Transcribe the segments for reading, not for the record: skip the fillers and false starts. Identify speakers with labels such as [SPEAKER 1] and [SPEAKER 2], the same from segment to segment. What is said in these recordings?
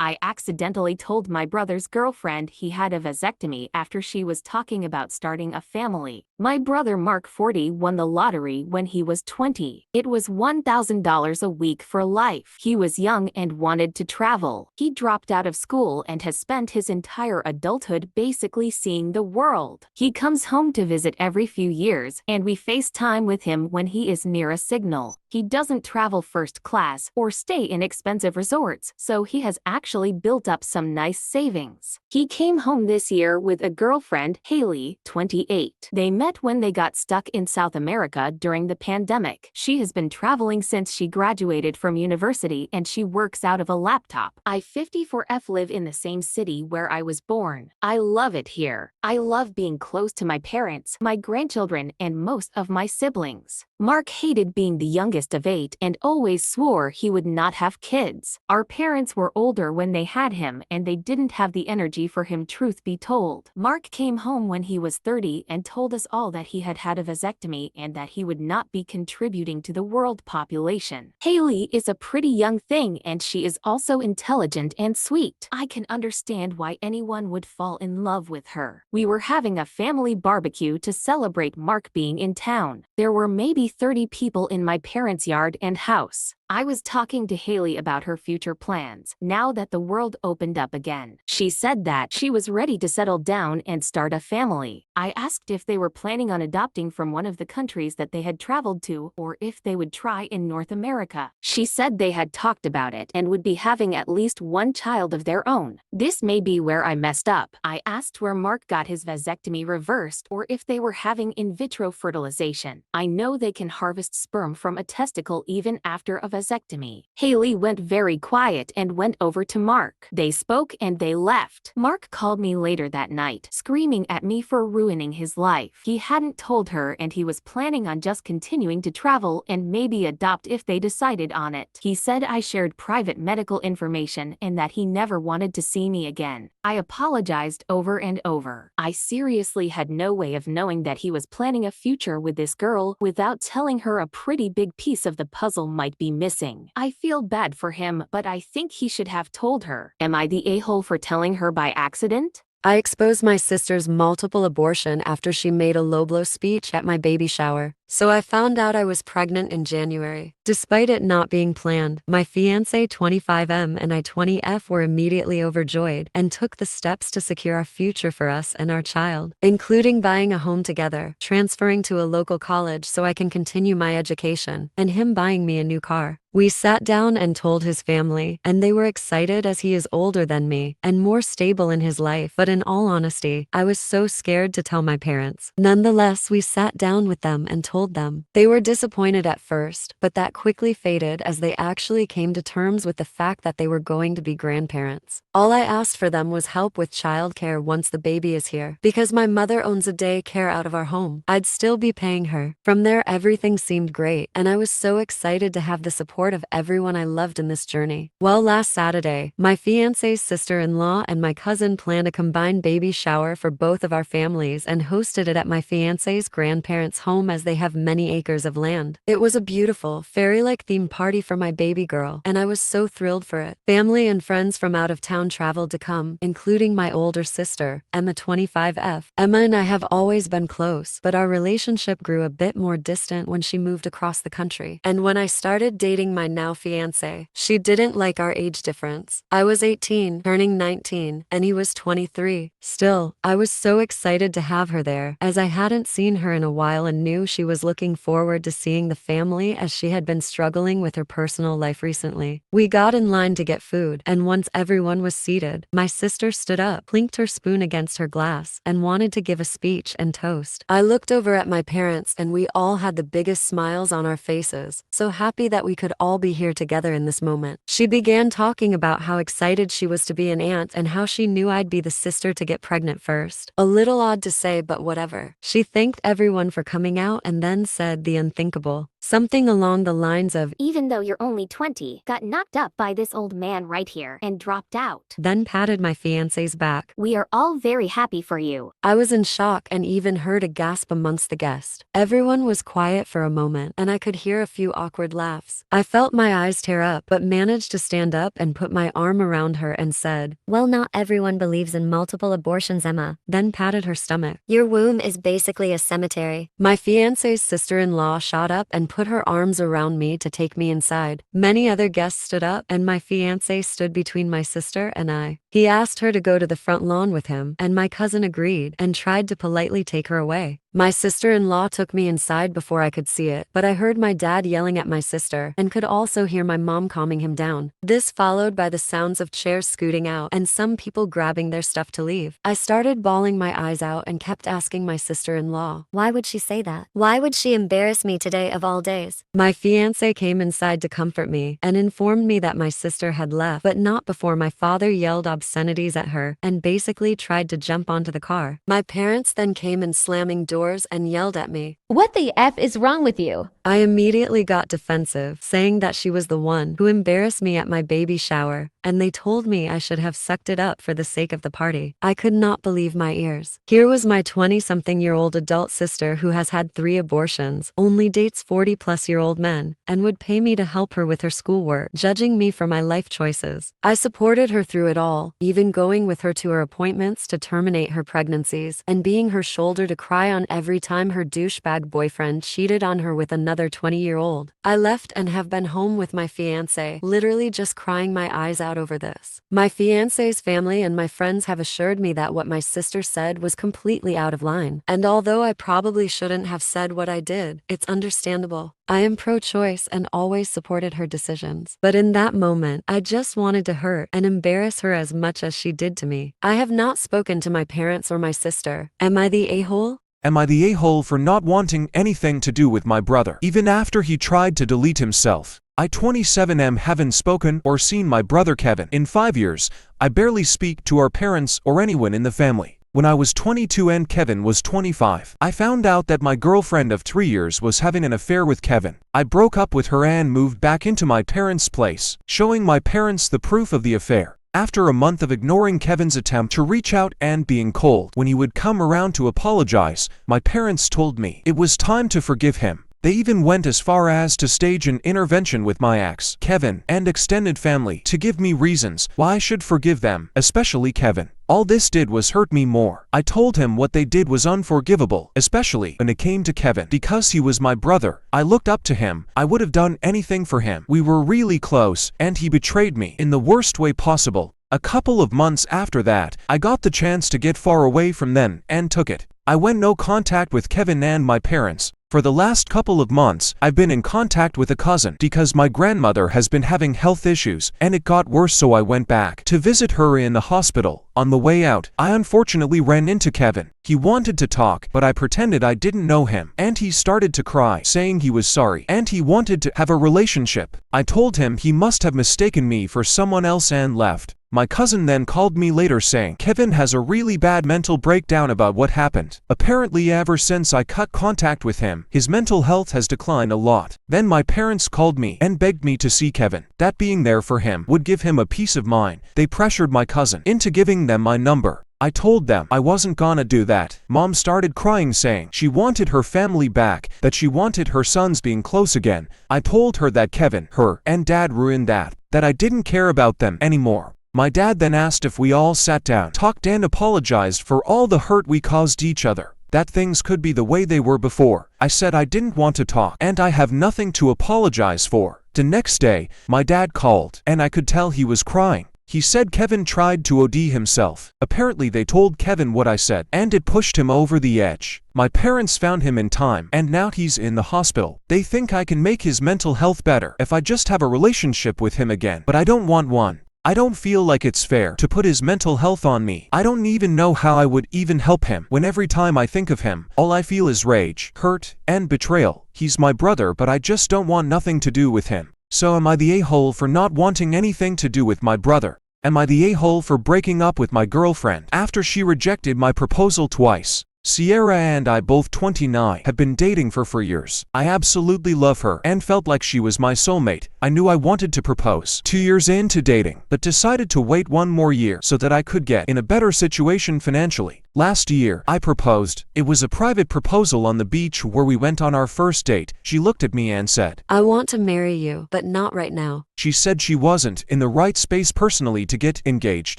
[SPEAKER 1] I accidentally told my brother's girlfriend he had a vasectomy after she was talking about starting a family. My brother Mark 40 won the lottery when he was 20. It was $1,000 a week for life. He was young and wanted to travel. He dropped out of school and has spent his entire adulthood basically seeing the world. He comes home to visit every few years, and we FaceTime with him when he is near a signal. He doesn't travel first class or stay in expensive resorts, so he has actually built up some nice savings. He came home this year with a girlfriend, Haley, 28. They met when they got stuck in South America during the pandemic. She has been traveling since she graduated from university and she works out of a laptop. I 54F live in the same city where I was born. I love it here. I love being close to my parents, my grandchildren, and most of my siblings. Mark hated being the youngest of 8 and always swore he would not have kids. Our parents were older when they had him and they didn't have the energy for him, truth be told. Mark came home when he was 30 and told us all that he had had a vasectomy and that he would not be contributing to the world population. Haley is a pretty young thing and she is also intelligent and sweet. I can understand why anyone would fall in love with her. We were having a family barbecue to celebrate Mark being in town. There were maybe 30 people in my parents' yard and house. I was talking to Haley about her future plans now that the world opened up again. She said that she was ready to settle down and start a family. I asked if they were planning on adopting from one of the countries that they had traveled to or if they would try in North America. She said they had talked about it and would be having at least one child of their own. This may be where I messed up. I asked where Mark got his vasectomy reversed or if they were having in vitro fertilization. I know they can harvest sperm from a testicle even after a vasectomy. Haley went very quiet and went over to Mark. They spoke and they left. Mark called me later that night, screaming at me for ruining his life. He hadn't told her and he was planning on just continuing to travel and maybe adopt if they decided on it. He said I shared private medical information and that he never wanted to see me again. I apologized over and over. I seriously had no way of knowing that he was planning a future with this girl without telling her a pretty big piece of the puzzle might be missing. I feel bad for him, but I think he should have told her. Am I the a-hole for telling her by accident?
[SPEAKER 2] I exposed my sister's multiple abortion after she made a low-blow speech at my baby shower. So I found out I was pregnant in January. Despite it not being planned, my fiancé 25M and I 20F were immediately overjoyed and took the steps to secure a future for us and our child, including buying a home together, transferring to a local college so I can continue my education, and him buying me a new car. We sat down and told his family, and they were excited as he is older than me and more stable in his life. But in all honesty, I was so scared to tell my parents. Nonetheless, we sat down with them and told them. They were disappointed at first, but that quickly faded as they actually came to terms with the fact that they were going to be grandparents. All I asked for them was help with childcare once the baby is here, because my mother owns a daycare out of our home. I'd still be paying her. From there, everything seemed great, and I was so excited to have the support of everyone I loved in this journey. Well, last Saturday, my fiancé's sister-in-law and my cousin planned a combined baby shower for both of our families and hosted it at my fiancé's grandparents' home as they have many acres of land. It was a beautiful, fairy-like themed party for my baby girl, and I was so thrilled for it. Family and friends from out of town traveled to come, including my older sister, Emma 25F. Emma and I have always been close, but our relationship grew a bit more distant when she moved across the country. And when I started dating my now fiancé, she didn't like our age difference. I was 18, turning 19, and he was 23. Still, I was so excited to have her there, as I hadn't seen her in a while and knew she was looking forward to seeing the family as she had been struggling with her personal life recently. We got in line to get food, and once everyone was seated, my sister stood up, clinked her spoon against her glass, and wanted to give a speech and toast. I looked over at my parents and we all had the biggest smiles on our faces, so happy that we could all be here together in this moment. She began talking about how excited she was to be an aunt and how she knew I'd be the sister to get pregnant first. A little odd to say, but whatever. She thanked everyone for coming out and then said the unthinkable. Something along the lines of,
[SPEAKER 1] even though you're only 20, got knocked up by this old man right here and dropped out.
[SPEAKER 2] then patted my fiancé's back.
[SPEAKER 1] We are all very happy for you.
[SPEAKER 2] I was in shock and even heard a gasp amongst the guests. Everyone was quiet for a moment, and I could hear a few awkward laughs. I felt my eyes tear up, but managed to stand up and put my arm around her and said,
[SPEAKER 3] Well, not everyone believes in multiple abortions, Emma.
[SPEAKER 2] then patted her stomach.
[SPEAKER 3] Your womb is basically a cemetery.
[SPEAKER 2] My fiancé's sister-in-law shot up and put her arms around me to take me inside. Many other guests stood up, and my fiancé stood between my sister and I. He asked her to go to the front lawn with him, and my cousin agreed and tried to politely take her away. My sister-in-law took me inside before I could see it, but I heard my dad yelling at my sister and could also hear my mom calming him down. This followed by the sounds of chairs scooting out and some people grabbing their stuff to leave. I started bawling my eyes out and kept asking my sister-in-law,
[SPEAKER 3] Why would she say that? Why would she embarrass me today of all days?
[SPEAKER 2] My fiancé came inside to comfort me and informed me that my sister had left, but not before my father yelled obscenities at her and basically tried to jump onto the car. My parents then came in slamming doors and yelled at me.
[SPEAKER 4] What the F is wrong with you?
[SPEAKER 2] I immediately got defensive, saying that she was the one who embarrassed me at my baby shower, and they told me I should have sucked it up for the sake of the party. I could not believe my ears. Here was my 20-something-year-old adult sister who has had 3 abortions, only dates 40-plus-year-old men, and would pay me to help her with her schoolwork, judging me for my life choices. I supported her through it all, even going with her to her appointments to terminate her pregnancies, and being her shoulder to cry on every time her douchebag boyfriend cheated on her with another 20-year-old. I left and have been home with my fiancé, literally just crying my eyes out over this. My fiancé's family and my friends have assured me that what my sister said was completely out of line. And although I probably shouldn't have said what I did, it's understandable. I am pro-choice and always supported her decisions. But in that moment, I just wanted to hurt and embarrass her as much as she did to me. I have not spoken to my parents or my sister. Am I the a-hole?
[SPEAKER 5] Am I the a-hole for not wanting anything to do with my brother, even after he tried to delete himself? I 27 haven't spoken or seen my brother Kevin in 5 years. I barely speak to our parents or anyone in the family. When I was 22 and Kevin was 25, I found out that my girlfriend of 3 years was having an affair with Kevin. I broke up with her and moved back into my parents' place, showing my parents the proof of the affair. After a month of ignoring Kevin's attempt to reach out and being cold when he would come around to apologize, my parents told me it was time to forgive him. They even went as far as to stage an intervention with my ex, Kevin, and extended family to give me reasons why I should forgive them, especially Kevin. All this did was hurt me more. I told him what they did was unforgivable, especially when it came to Kevin, because he was my brother. I looked up to him. I would have done anything for him. We were really close, and he betrayed me in the worst way possible. A couple of months after that, I got the chance to get far away from them and took it. I went no contact with Kevin and my parents. For the last couple of months, I've been in contact with a cousin because my grandmother has been having health issues and it got worse, so I went back to visit her in the hospital. On the way out, I unfortunately ran into Kevin. He wanted to talk, but I pretended I didn't know him, and he started to cry, saying he was sorry and he wanted to have a relationship. I told him he must have mistaken me for someone else and left. My cousin then called me later saying Kevin has a really bad mental breakdown about what happened. Apparently ever since I cut contact with him, his mental health has declined a lot. Then my parents called me and begged me to see Kevin. That being there for him would give him a peace of mind. They pressured my cousin into giving them my number. I told them I wasn't gonna do that. Mom started crying, saying she wanted her family back, that she wanted her sons being close again. I told her that Kevin, her, and Dad ruined that I didn't care about them anymore. My dad then asked if we all sat down, talked and apologized for all the hurt we caused each other, that things could be the way they were before. I said I didn't want to talk and I have nothing to apologize for. The next day, my dad called and I could tell he was crying. He said Kevin tried to OD himself. Apparently they told Kevin what I said and it pushed him over the edge. My parents found him in time and now he's in the hospital. They think I can make his mental health better if I just have a relationship with him again, but I don't want one. I don't feel like it's fair to put his mental health on me. I don't even know how I would even help him when every time I think of him, all I feel is rage, hurt, and betrayal. He's my brother, but I just don't want nothing to do with him. So am I the a-hole for not wanting anything to do with my brother? Am I the a-hole for breaking up with my girlfriend after she rejected my proposal twice? Sierra and I, both 29, have been dating for 4 years. I absolutely love her and felt like she was my soulmate. I knew I wanted to propose 2 years into dating, but decided to wait 1 more year so that I could get in a better situation financially. Last year, I proposed. It was a private proposal on the beach where we went on our first date. She looked at me and said,
[SPEAKER 2] I want to marry you, but not right now.
[SPEAKER 5] She said she wasn't in the right space personally to get engaged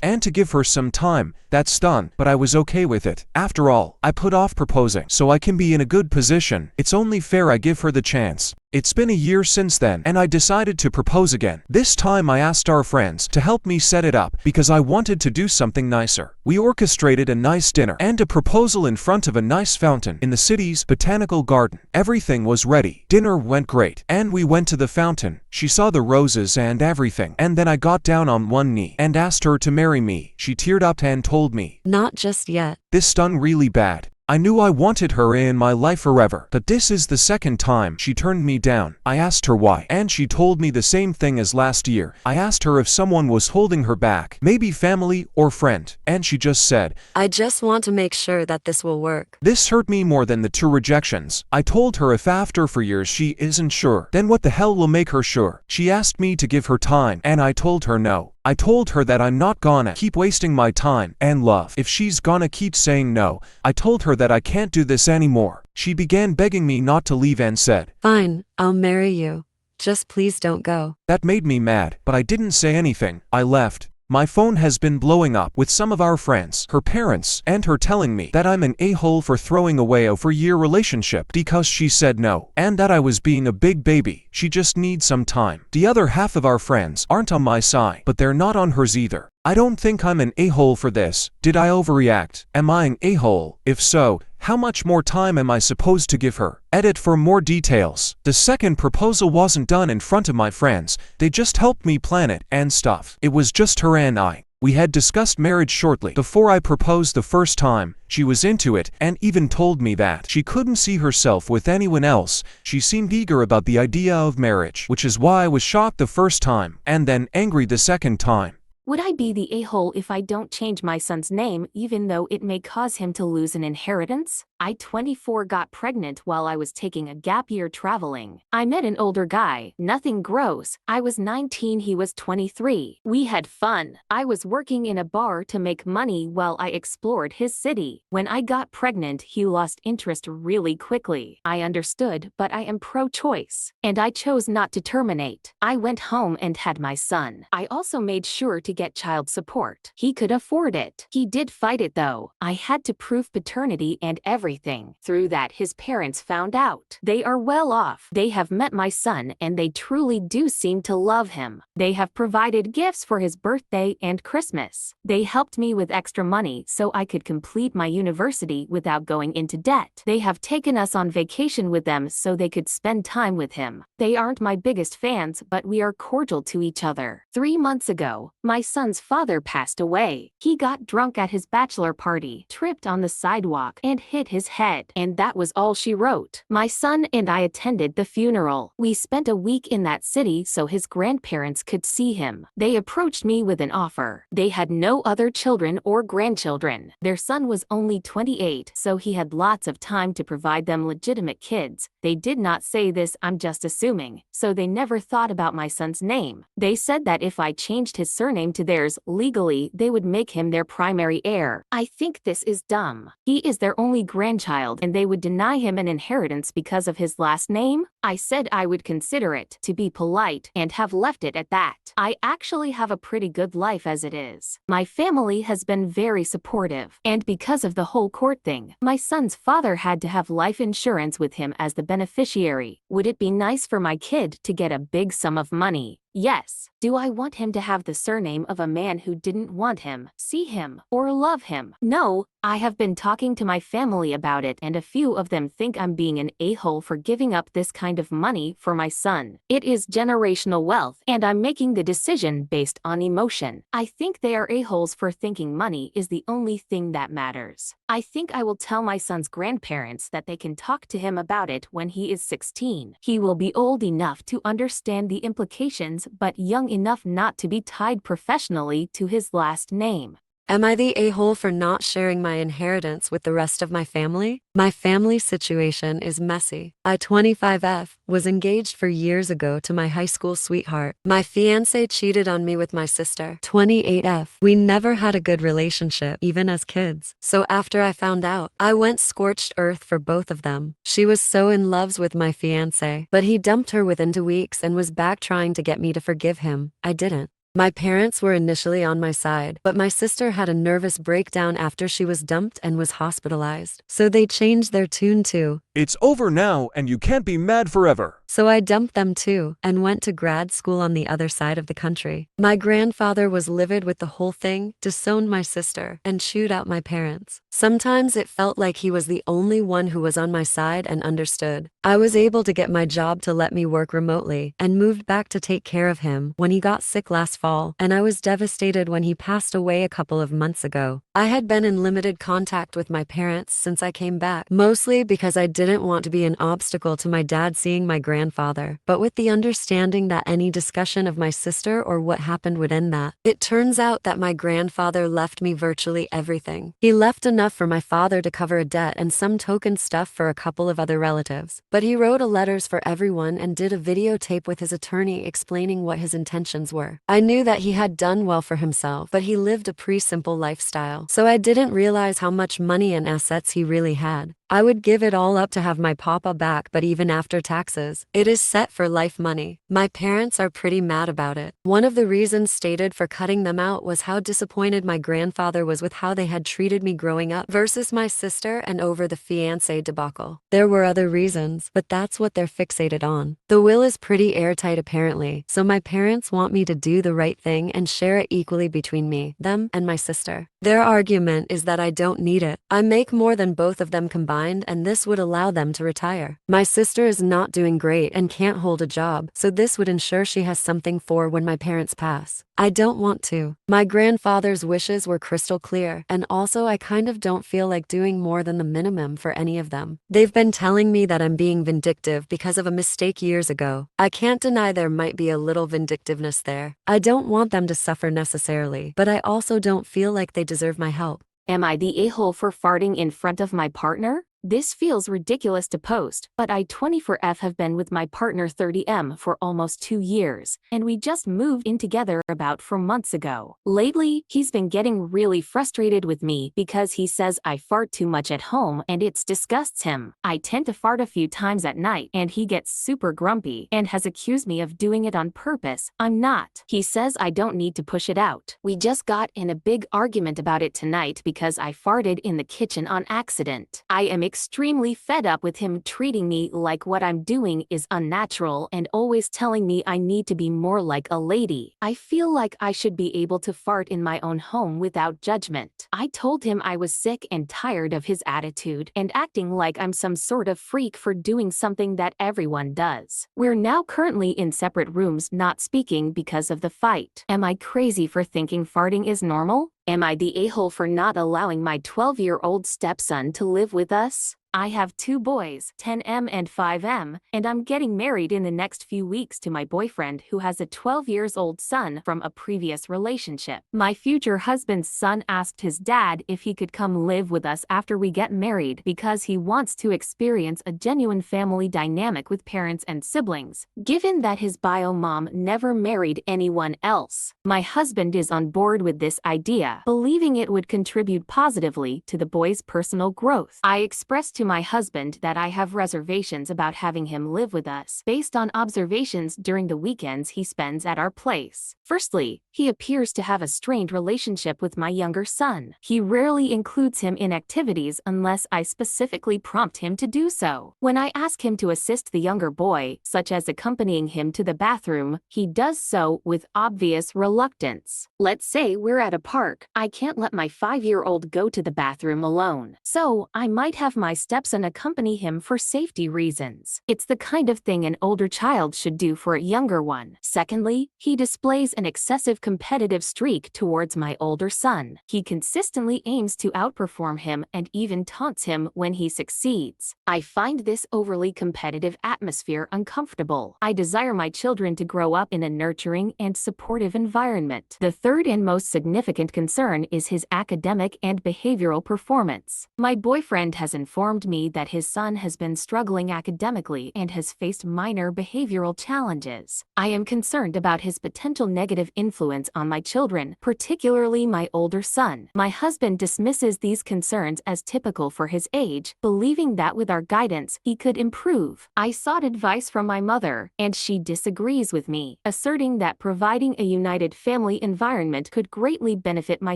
[SPEAKER 5] and to give her some time. That's done, but I was okay with it. After all, I put off proposing so I can be in a good position. It's only fair I give her the chance. It's been a year since then, and I decided to propose again. This time I asked our friends to help me set it up because I wanted to do something nicer. We orchestrated a nice dinner and a proposal in front of a nice fountain in the city's botanical garden. Everything was ready. Dinner went great, and we went to the fountain. She saw the roses and everything, and then I got down on one knee and asked her to marry me. She teared up and told me,
[SPEAKER 2] Not just yet.
[SPEAKER 5] This stung really bad. I knew I wanted her in my life forever, but this is the second time she turned me down. I asked her why, and she told me the same thing as last year. I asked her if someone was holding her back, maybe family or friend, and she just said,
[SPEAKER 2] I just want to make sure that this will work.
[SPEAKER 5] This hurt me more than the 2 rejections. I told her if after 4 years she isn't sure, then what the hell will make her sure? She asked me to give her time, and I told her no. I told her that I'm not gonna keep wasting my time and love if she's gonna keep saying no. I told her that I can't do this anymore. She began begging me not to leave and said,
[SPEAKER 2] Fine, I'll marry you. Just please don't go.
[SPEAKER 5] That made me mad, but I didn't say anything. I left. My phone has been blowing up with some of our friends, her parents, and her telling me that I'm an a-hole for throwing away a 4-year relationship because she said no, and that I was being a big baby. She just needs some time. The other half of our friends aren't on my side, but they're not on hers either. I don't think I'm an a-hole for this. Did I overreact? Am I an a-hole? If so, how much more time am I supposed to give her? Edit for more details. The second proposal wasn't done in front of my friends. They just helped me plan it and stuff. It was just her and I. We had discussed marriage shortly before I proposed the first time. She was into it and even told me that she couldn't see herself with anyone else. She seemed eager about the idea of marriage, which is why I was shocked the first time and then angry the second time.
[SPEAKER 1] Would I be the a-hole if I don't change my son's name even though it may cause him to lose an inheritance? I, 24, got pregnant while I was taking a gap year traveling. I met an older guy, nothing gross. I was 19, he was 23. We had fun. I was working in a bar to make money while I explored his city. When I got pregnant, he lost interest really quickly. I understood, but I am pro-choice, and I chose not to terminate. I went home and had my son. I also made sure to get child support. He could afford it. He did fight it though. I had to prove paternity and everything. Through that, his parents found out. They are well off. They have met my son and they truly do seem to love him. They have provided gifts for his birthday and Christmas. They helped me with extra money so I could complete my university without going into debt. They have taken us on vacation with them so they could spend time with him. They aren't my biggest fans, but we are cordial to each other. 3 months ago, my son's father passed away. He got drunk at his bachelor party, tripped on the sidewalk, and hit his head. And that was all she wrote. My son and I attended the funeral. We spent a week in that city so his grandparents could see him. They approached me with an offer. They had no other children or grandchildren. Their son was only 28, so he had lots of time to provide them legitimate kids. They did not say this, I'm just assuming, so they never thought about my son's name. They said that if I changed his surname to theirs legally, they would make him their primary heir. I think this is dumb. He is their only grandchild and they would deny him an inheritance because of his last name? I said I would consider it, to be polite, and have left it at that. I actually have a pretty good life as it is. My family has been very supportive, and because of the whole court thing, my son's father had to have life insurance with him as the beneficiary. Would it be nice for my kid to get a big sum of money? Yes. Do I want him to have the surname of a man who didn't want him, see him, or love him? No. I have been talking to my family about it and a few of them think I'm being an a-hole for giving up this kind of money for my son. It is generational wealth and I'm making the decision based on emotion. I think they are a-holes for thinking money is the only thing that matters. I think I will tell my son's grandparents that they can talk to him about it when he is 16. He will be old enough to understand the implications but young enough not to be tied professionally to his last name.
[SPEAKER 2] Am I the a-hole for not sharing my inheritance with the rest of my family? My family situation is messy. I, 25F, was engaged for years ago to my high school sweetheart. My fiancé cheated on me with my sister, 28F. We never had a good relationship, even as kids. So after I found out, I went scorched earth for both of them. She was so in love with my fiancé, but he dumped her within 2 weeks and was back trying to get me to forgive him. I didn't. My parents were initially on my side, but my sister had a nervous breakdown after she was dumped and was hospitalized. So they changed their tune too.
[SPEAKER 5] It's over now and you can't be mad forever.
[SPEAKER 2] So I dumped them too and went to grad school on the other side of the country. My grandfather was livid with the whole thing, disowned my sister, and chewed out my parents. Sometimes it felt like he was the only one who was on my side and understood. I was able to get my job to let me work remotely and moved back to take care of him when he got sick last fall, and I was devastated when he passed away a couple of months ago. I had been in limited contact with my parents since I came back, mostly because I didn't want to be an obstacle to my dad seeing my grandfather, but with the understanding that any discussion of my sister or what happened would end that. It turns out that my grandfather left me virtually everything. He left enough for my father to cover a debt and some token stuff for a couple of other relatives. But he wrote letters for everyone and did a videotape with his attorney explaining what his intentions were. I knew that he had done well for himself, but he lived a pretty simple lifestyle, so I didn't realize how much money and assets he really had. I would give it all up to have my papa back, but even after taxes, it is set for life money. My parents are pretty mad about it. One of the reasons stated for cutting them out was how disappointed my grandfather was with how they had treated me growing up versus my sister and over the fiancé debacle. There were other reasons, but that's what they're fixated on. The will is pretty airtight apparently, so my parents want me to do the right thing and share it equally between me, them, and my sister. Their argument is that I don't need it. I make more than both of them combined, and this would allow them to retire. My sister is not doing great and can't hold a job, so this would ensure she has something for when my parents pass. I don't want to. My grandfather's wishes were crystal clear, and also I kind of don't feel like doing more than the minimum for any of them. They've been telling me that I'm being vindictive because of a mistake years ago. I can't deny there might be a little vindictiveness there. I don't want them to suffer necessarily, but I also don't feel like they deserve my help.
[SPEAKER 1] Am I the a-hole for farting in front of my partner? This feels ridiculous to post, but I, 24F, have been with my partner 30M for almost 2 years, and we just moved in together about 4 months ago. Lately, he's been getting really frustrated with me because he says I fart too much at home and it disgusts him. I tend to fart a few times at night and he gets super grumpy and has accused me of doing it on purpose. I'm not. He says I don't need to push it out. We just got in a big argument about it tonight because I farted in the kitchen on accident. I am extremely fed up with him treating me like what I'm doing is unnatural and always telling me I need to be more like a lady. I feel like I should be able to fart in my own home without judgment. I told him I was sick and tired of his attitude and acting like I'm some sort of freak for doing something that everyone does. We're now currently in separate rooms not speaking because of the fight. Am I crazy for thinking farting is normal? Am I the a-hole for not allowing my 12-year-old stepson to live with us? I have 2 boys, 10M and 5M, and I'm getting married in the next few weeks to my boyfriend who has a 12-year-old son from a previous relationship. My future husband's son asked his dad if he could come live with us after we get married because he wants to experience a genuine family dynamic with parents and siblings, given that his bio mom never married anyone else. My husband is on board with this idea, believing it would contribute positively to the boy's personal growth. I expressed to my husband that I have reservations about having him live with us based on observations during the weekends he spends at our place. Firstly, he appears to have a strained relationship with my younger son. He rarely includes him in activities unless I specifically prompt him to do so. When I ask him to assist the younger boy, such as accompanying him to the bathroom, he does so with obvious reluctance. Let's say we're at a park. I can't let my 5-year-old go to the bathroom alone, so I might have my stepson stepson accompany him for safety reasons. It's the kind of thing an older child should do for a younger one. Secondly, he displays an excessive competitive streak towards my older son. He consistently aims to outperform him and even taunts him when he succeeds. I find this overly competitive atmosphere uncomfortable. I desire my children to grow up in a nurturing and supportive environment. The third and most significant concern is his academic and behavioral performance. My boyfriend has informed me that his son has been struggling academically and has faced minor behavioral challenges. I am concerned about his potential negative influence on my children, particularly my older son. My husband dismisses these concerns as typical for his age, believing that with our guidance, he could improve. I sought advice from my mother, and she disagrees with me, asserting that providing a united family environment could greatly benefit my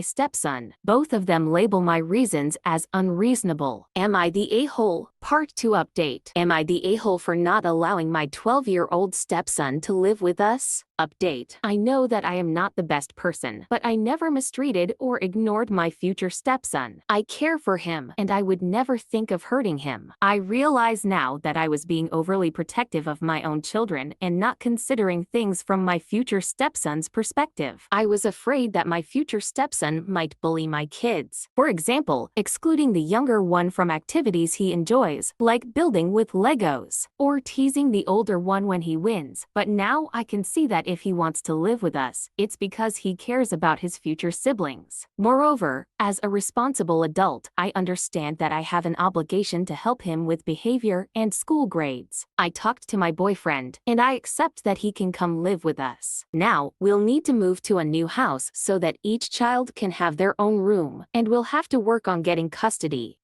[SPEAKER 1] stepson. Both of them label my reasons as unreasonable. Am I the a-hole? Part 2 update. Am I the a-hole for not allowing my 12-year-old stepson to live with us? Update. I know that I am not the best person, but I never mistreated or ignored my future stepson. I care for him, and I would never think of hurting him. I realize now that I was being overly protective of my own children and not considering things from my future stepson's perspective. I was afraid that my future stepson might bully my kids. For example, excluding the younger one from activities he enjoys, like building with Legos, or teasing the older one when he wins. But now I can see that if he wants to live with us, it's because he cares about his future siblings. Moreover, as a responsible adult, I understand that I have an obligation to help him with behavior and school grades. I talked to my boyfriend, and I accept that he can come live with us. Now, we'll need to move to a new house so that each child can have their own room, and we'll have to work on getting custody.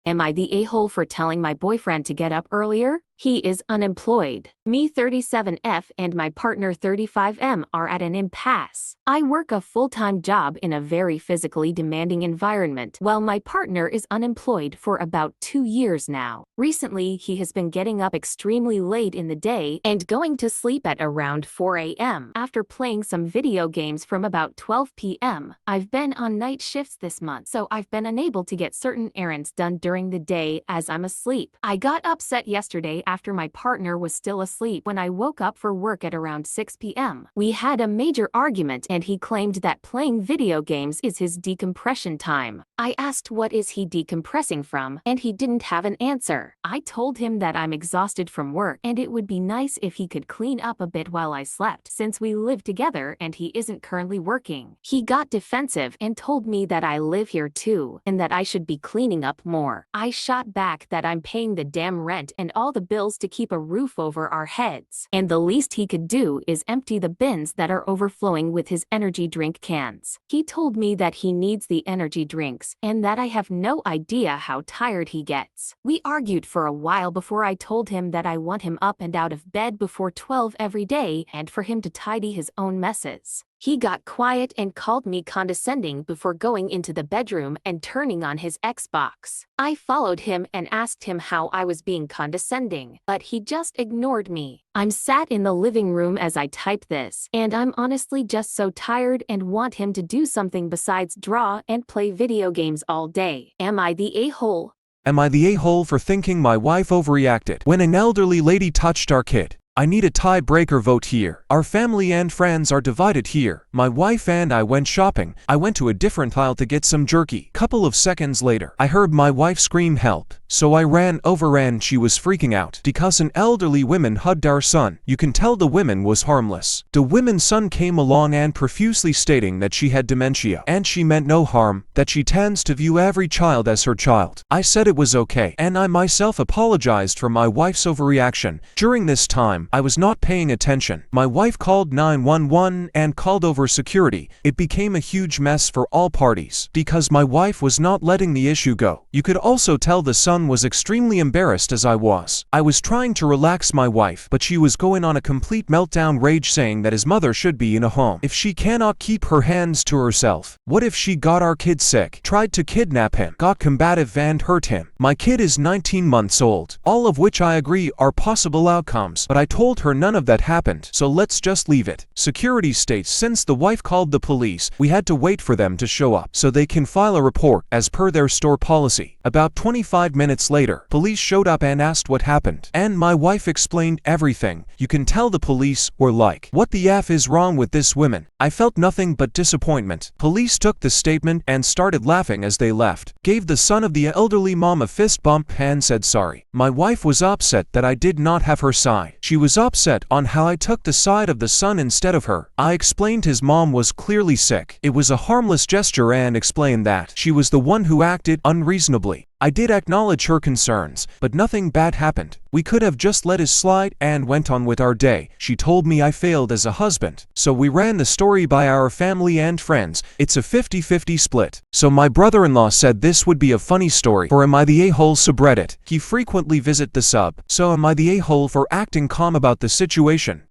[SPEAKER 1] Am I the a-hole for telling my boyfriend to get up earlier? He is unemployed. Me 37F and my partner 35M are at an impasse. I work a full-time job in a very physically demanding environment, while my partner is unemployed for about 2 years now. Recently, he has been getting up extremely late in the day and going to sleep at around 4 a.m. after playing some video games from about 12 p.m. I've been on night shifts this month, so I've been unable to get certain errands done during the day as I'm asleep. I got upset yesterday after my partner was still asleep when I woke up for work at around 6 p.m. We had a major argument and he claimed that playing video games is his decompression time. I asked what is he decompressing from, and he didn't have an answer. I told him that I'm exhausted from work and it would be nice if he could clean up a bit while I slept since we live together and he isn't currently working. He got defensive and told me that I live here too and that I should be cleaning up more. I shot back that I'm paying the damn rent and all the bills to keep a roof over our heads, and the least he could do is empty the bins that are overflowing with his energy drink cans. He told me that he needs the energy drinks and that I have no idea how tired he gets. We argued for a while before I told him that I want him up and out of bed before 12 every day and for him to tidy his own messes. He got quiet and called me condescending before going into the bedroom and turning on his Xbox. I followed him and asked him how I was being condescending, but he just ignored me. I'm sat in the living room as I type this, and I'm honestly just so tired and want him to do something besides draw and play video games all day. Am I the a-hole?
[SPEAKER 5] Am I the a-hole for thinking my wife overreacted when an elderly lady touched our kid? I need a tiebreaker vote here. Our family and friends are divided here. My wife and I went shopping. I went to a different aisle to get some jerky. Couple of seconds later, I heard my wife scream help. So I ran over and she was freaking out because an elderly woman hugged our son. You can tell the woman was harmless. The woman's son came along and profusely stating that she had dementia and she meant no harm, that she tends to view every child as her child. I said it was okay and I myself apologized for my wife's overreaction. During this time, I was not paying attention. My wife called 911 and called over security. It became a huge mess for all parties because my wife was not letting the issue go. You could also tell the son was extremely embarrassed as I was. I was trying to relax my wife, but she was going on a complete meltdown rage saying that his mother should be in a home. If she cannot keep her hands to herself, what if she got our kid sick, tried to kidnap him, got combative and hurt him? My kid is 19 months old, all of which I agree are possible outcomes, but I told her none of that happened, so let's just leave it. Security states since the wife called the police, we had to wait for them to show up so they can file a report as per their store policy. About 25 minutes minutes later, police showed up and asked what happened. And my wife explained everything. You can tell the police were like, "What the F is wrong with this woman?" I felt nothing but disappointment. Police took the statement and started laughing as they left, gave the son of the elderly mom a fist bump and said sorry. My wife was upset that I did not have her side. She was upset on how I took the side of the son instead of her. I explained his mom was clearly sick. It was a harmless gesture and explained that she was the one who acted unreasonably. I did acknowledge her concerns, but nothing bad happened. We could have just let it slide and went on with our day. She told me I failed as a husband, so we ran the story by our family and friends. It's a 50-50 split. So my brother-in-law said this would be a funny story for Am I the A-hole subreddit. He frequently visit the sub, so am I the a-hole for acting calm about the situation?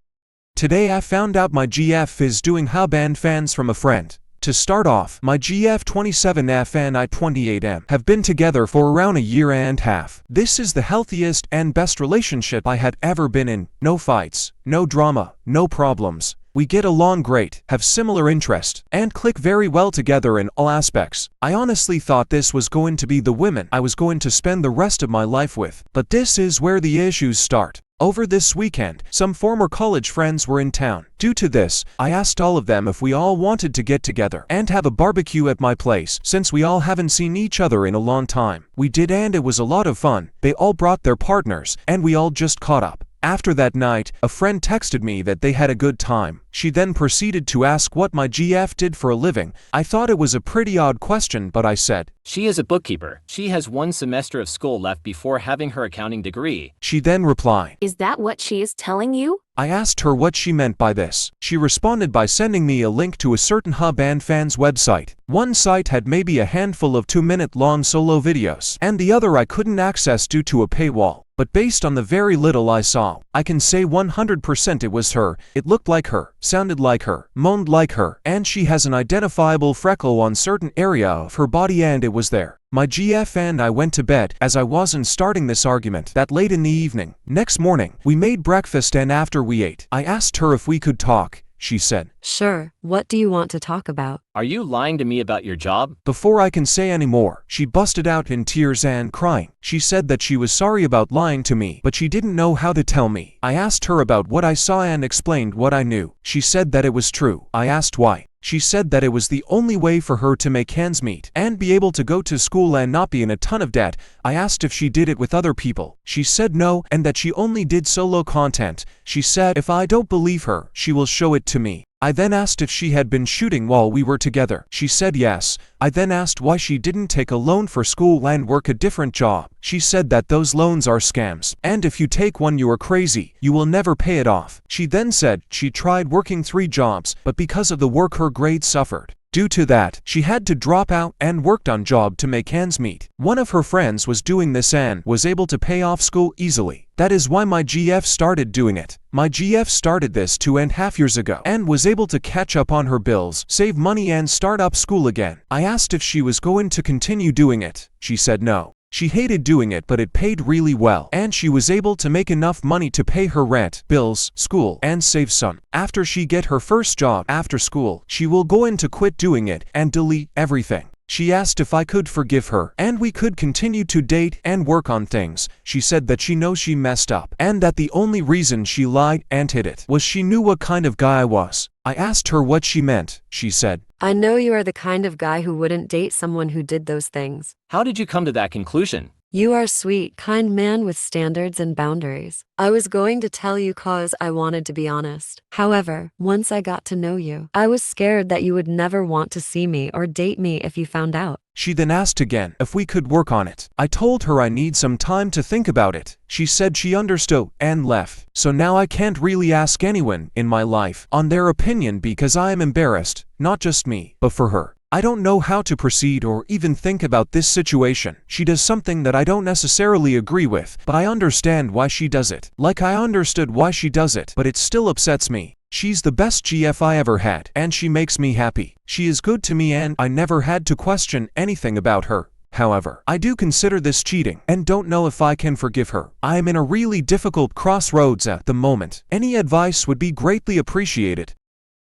[SPEAKER 5] Today I found out my GF is doing how band fans from a friend. To start off, my GF 27F and I 28M have been together for around a year and a half. This is the healthiest and best relationship I had ever been in. No fights, no drama, no problems. We get along great, have similar interests, and click very well together in all aspects. I honestly thought this was going to be the woman I was going to spend the rest of my life with. But this is where the issues start. Over this weekend, some former college friends were in town. Due to this, I asked all of them if we all wanted to get together and have a barbecue at my place, since we all haven't seen each other in a long time. We did, and it was a lot of fun. They all brought their partners, and we all just caught up. After that night, a friend texted me that they had a good time. She then proceeded to ask what my GF did for a living. I thought it was a pretty odd question, but I said,
[SPEAKER 6] "She is a bookkeeper. She has 1 semester of school left before having her accounting degree."
[SPEAKER 5] She then replied,
[SPEAKER 1] Is that what she is telling you?
[SPEAKER 5] I asked her what she meant by this. She responded by sending me a link to a certain hub and fans website. One site had maybe a handful of 2-minute long solo videos, and the other I couldn't access due to a paywall. But based on the very little I saw, I can say 100% it was her. It looked like her, sounded like her, moaned like her, and she has an identifiable freckle on certain area of her body, and it was there. My GF and I went to bed, as I wasn't starting this argument that late in the evening. Next morning, we made breakfast, and after we ate, I asked her if we could talk. She said,
[SPEAKER 2] Sure, what do you want to talk about?
[SPEAKER 6] "Are you lying to me about your job?"
[SPEAKER 5] Before I can say any more, she busted out in tears and crying. She said that she was sorry about lying to me, but she didn't know how to tell me. I asked her about what I saw and explained what I knew. She said that it was true. I asked why. She said that it was the only way for her to make ends meet and be able to go to school and not be in a ton of debt. I asked if she did it with other people. She said no, and that she only did solo content. She said if I don't believe her, she will show it to me. I then asked if she had been shooting while we were together. She said yes. I then asked why she didn't take a loan for school and work a different job. She said that those loans are scams, and if you take one you are crazy, you will never pay it off. She then said she tried working 3 jobs, but because of the work her grades suffered. Due to that, she had to drop out and worked on job to make ends meet. One of her friends was doing this and was able to pay off school easily. That is why my GF started doing it. My GF started this 2.5 years ago and was able to catch up on her bills, save money, and start up school again. I asked if she was going to continue doing it. She said no. She hated doing it, but it paid really well, and she was able to make enough money to pay her rent, bills, school, and save some. After she get her first job after school, she will go in to quit doing it and delete everything. She asked if I could forgive her, and we could continue to date and work on things. She said that she knows she messed up, and that the only reason she lied and hid it was she knew what kind of guy I was. I asked her what she meant. She said,
[SPEAKER 2] I know you are the kind of guy who wouldn't date someone who did those things.
[SPEAKER 6] How did you come to that conclusion?
[SPEAKER 2] You are a sweet, kind man with standards and boundaries. I was going to tell you cause I wanted to be honest. However, once I got to know you, I was scared that you would never want to see me or date me if you found out.
[SPEAKER 5] She then asked again if we could work on it. I told her I need some time to think about it. She said she understood and left. So now I can't really ask anyone in my life on their opinion because I am embarrassed, not just me, but for her. I don't know how to proceed or even think about this situation. She does something that I don't necessarily agree with, but I understand why she does it. Like I understood why she does it, but it still upsets me. She's the best GF I ever had, and she makes me happy. She is good to me and I never had to question anything about her. However, I do consider this cheating and don't know if I can forgive her. I am in a really difficult crossroads at the moment. Any advice would be greatly appreciated.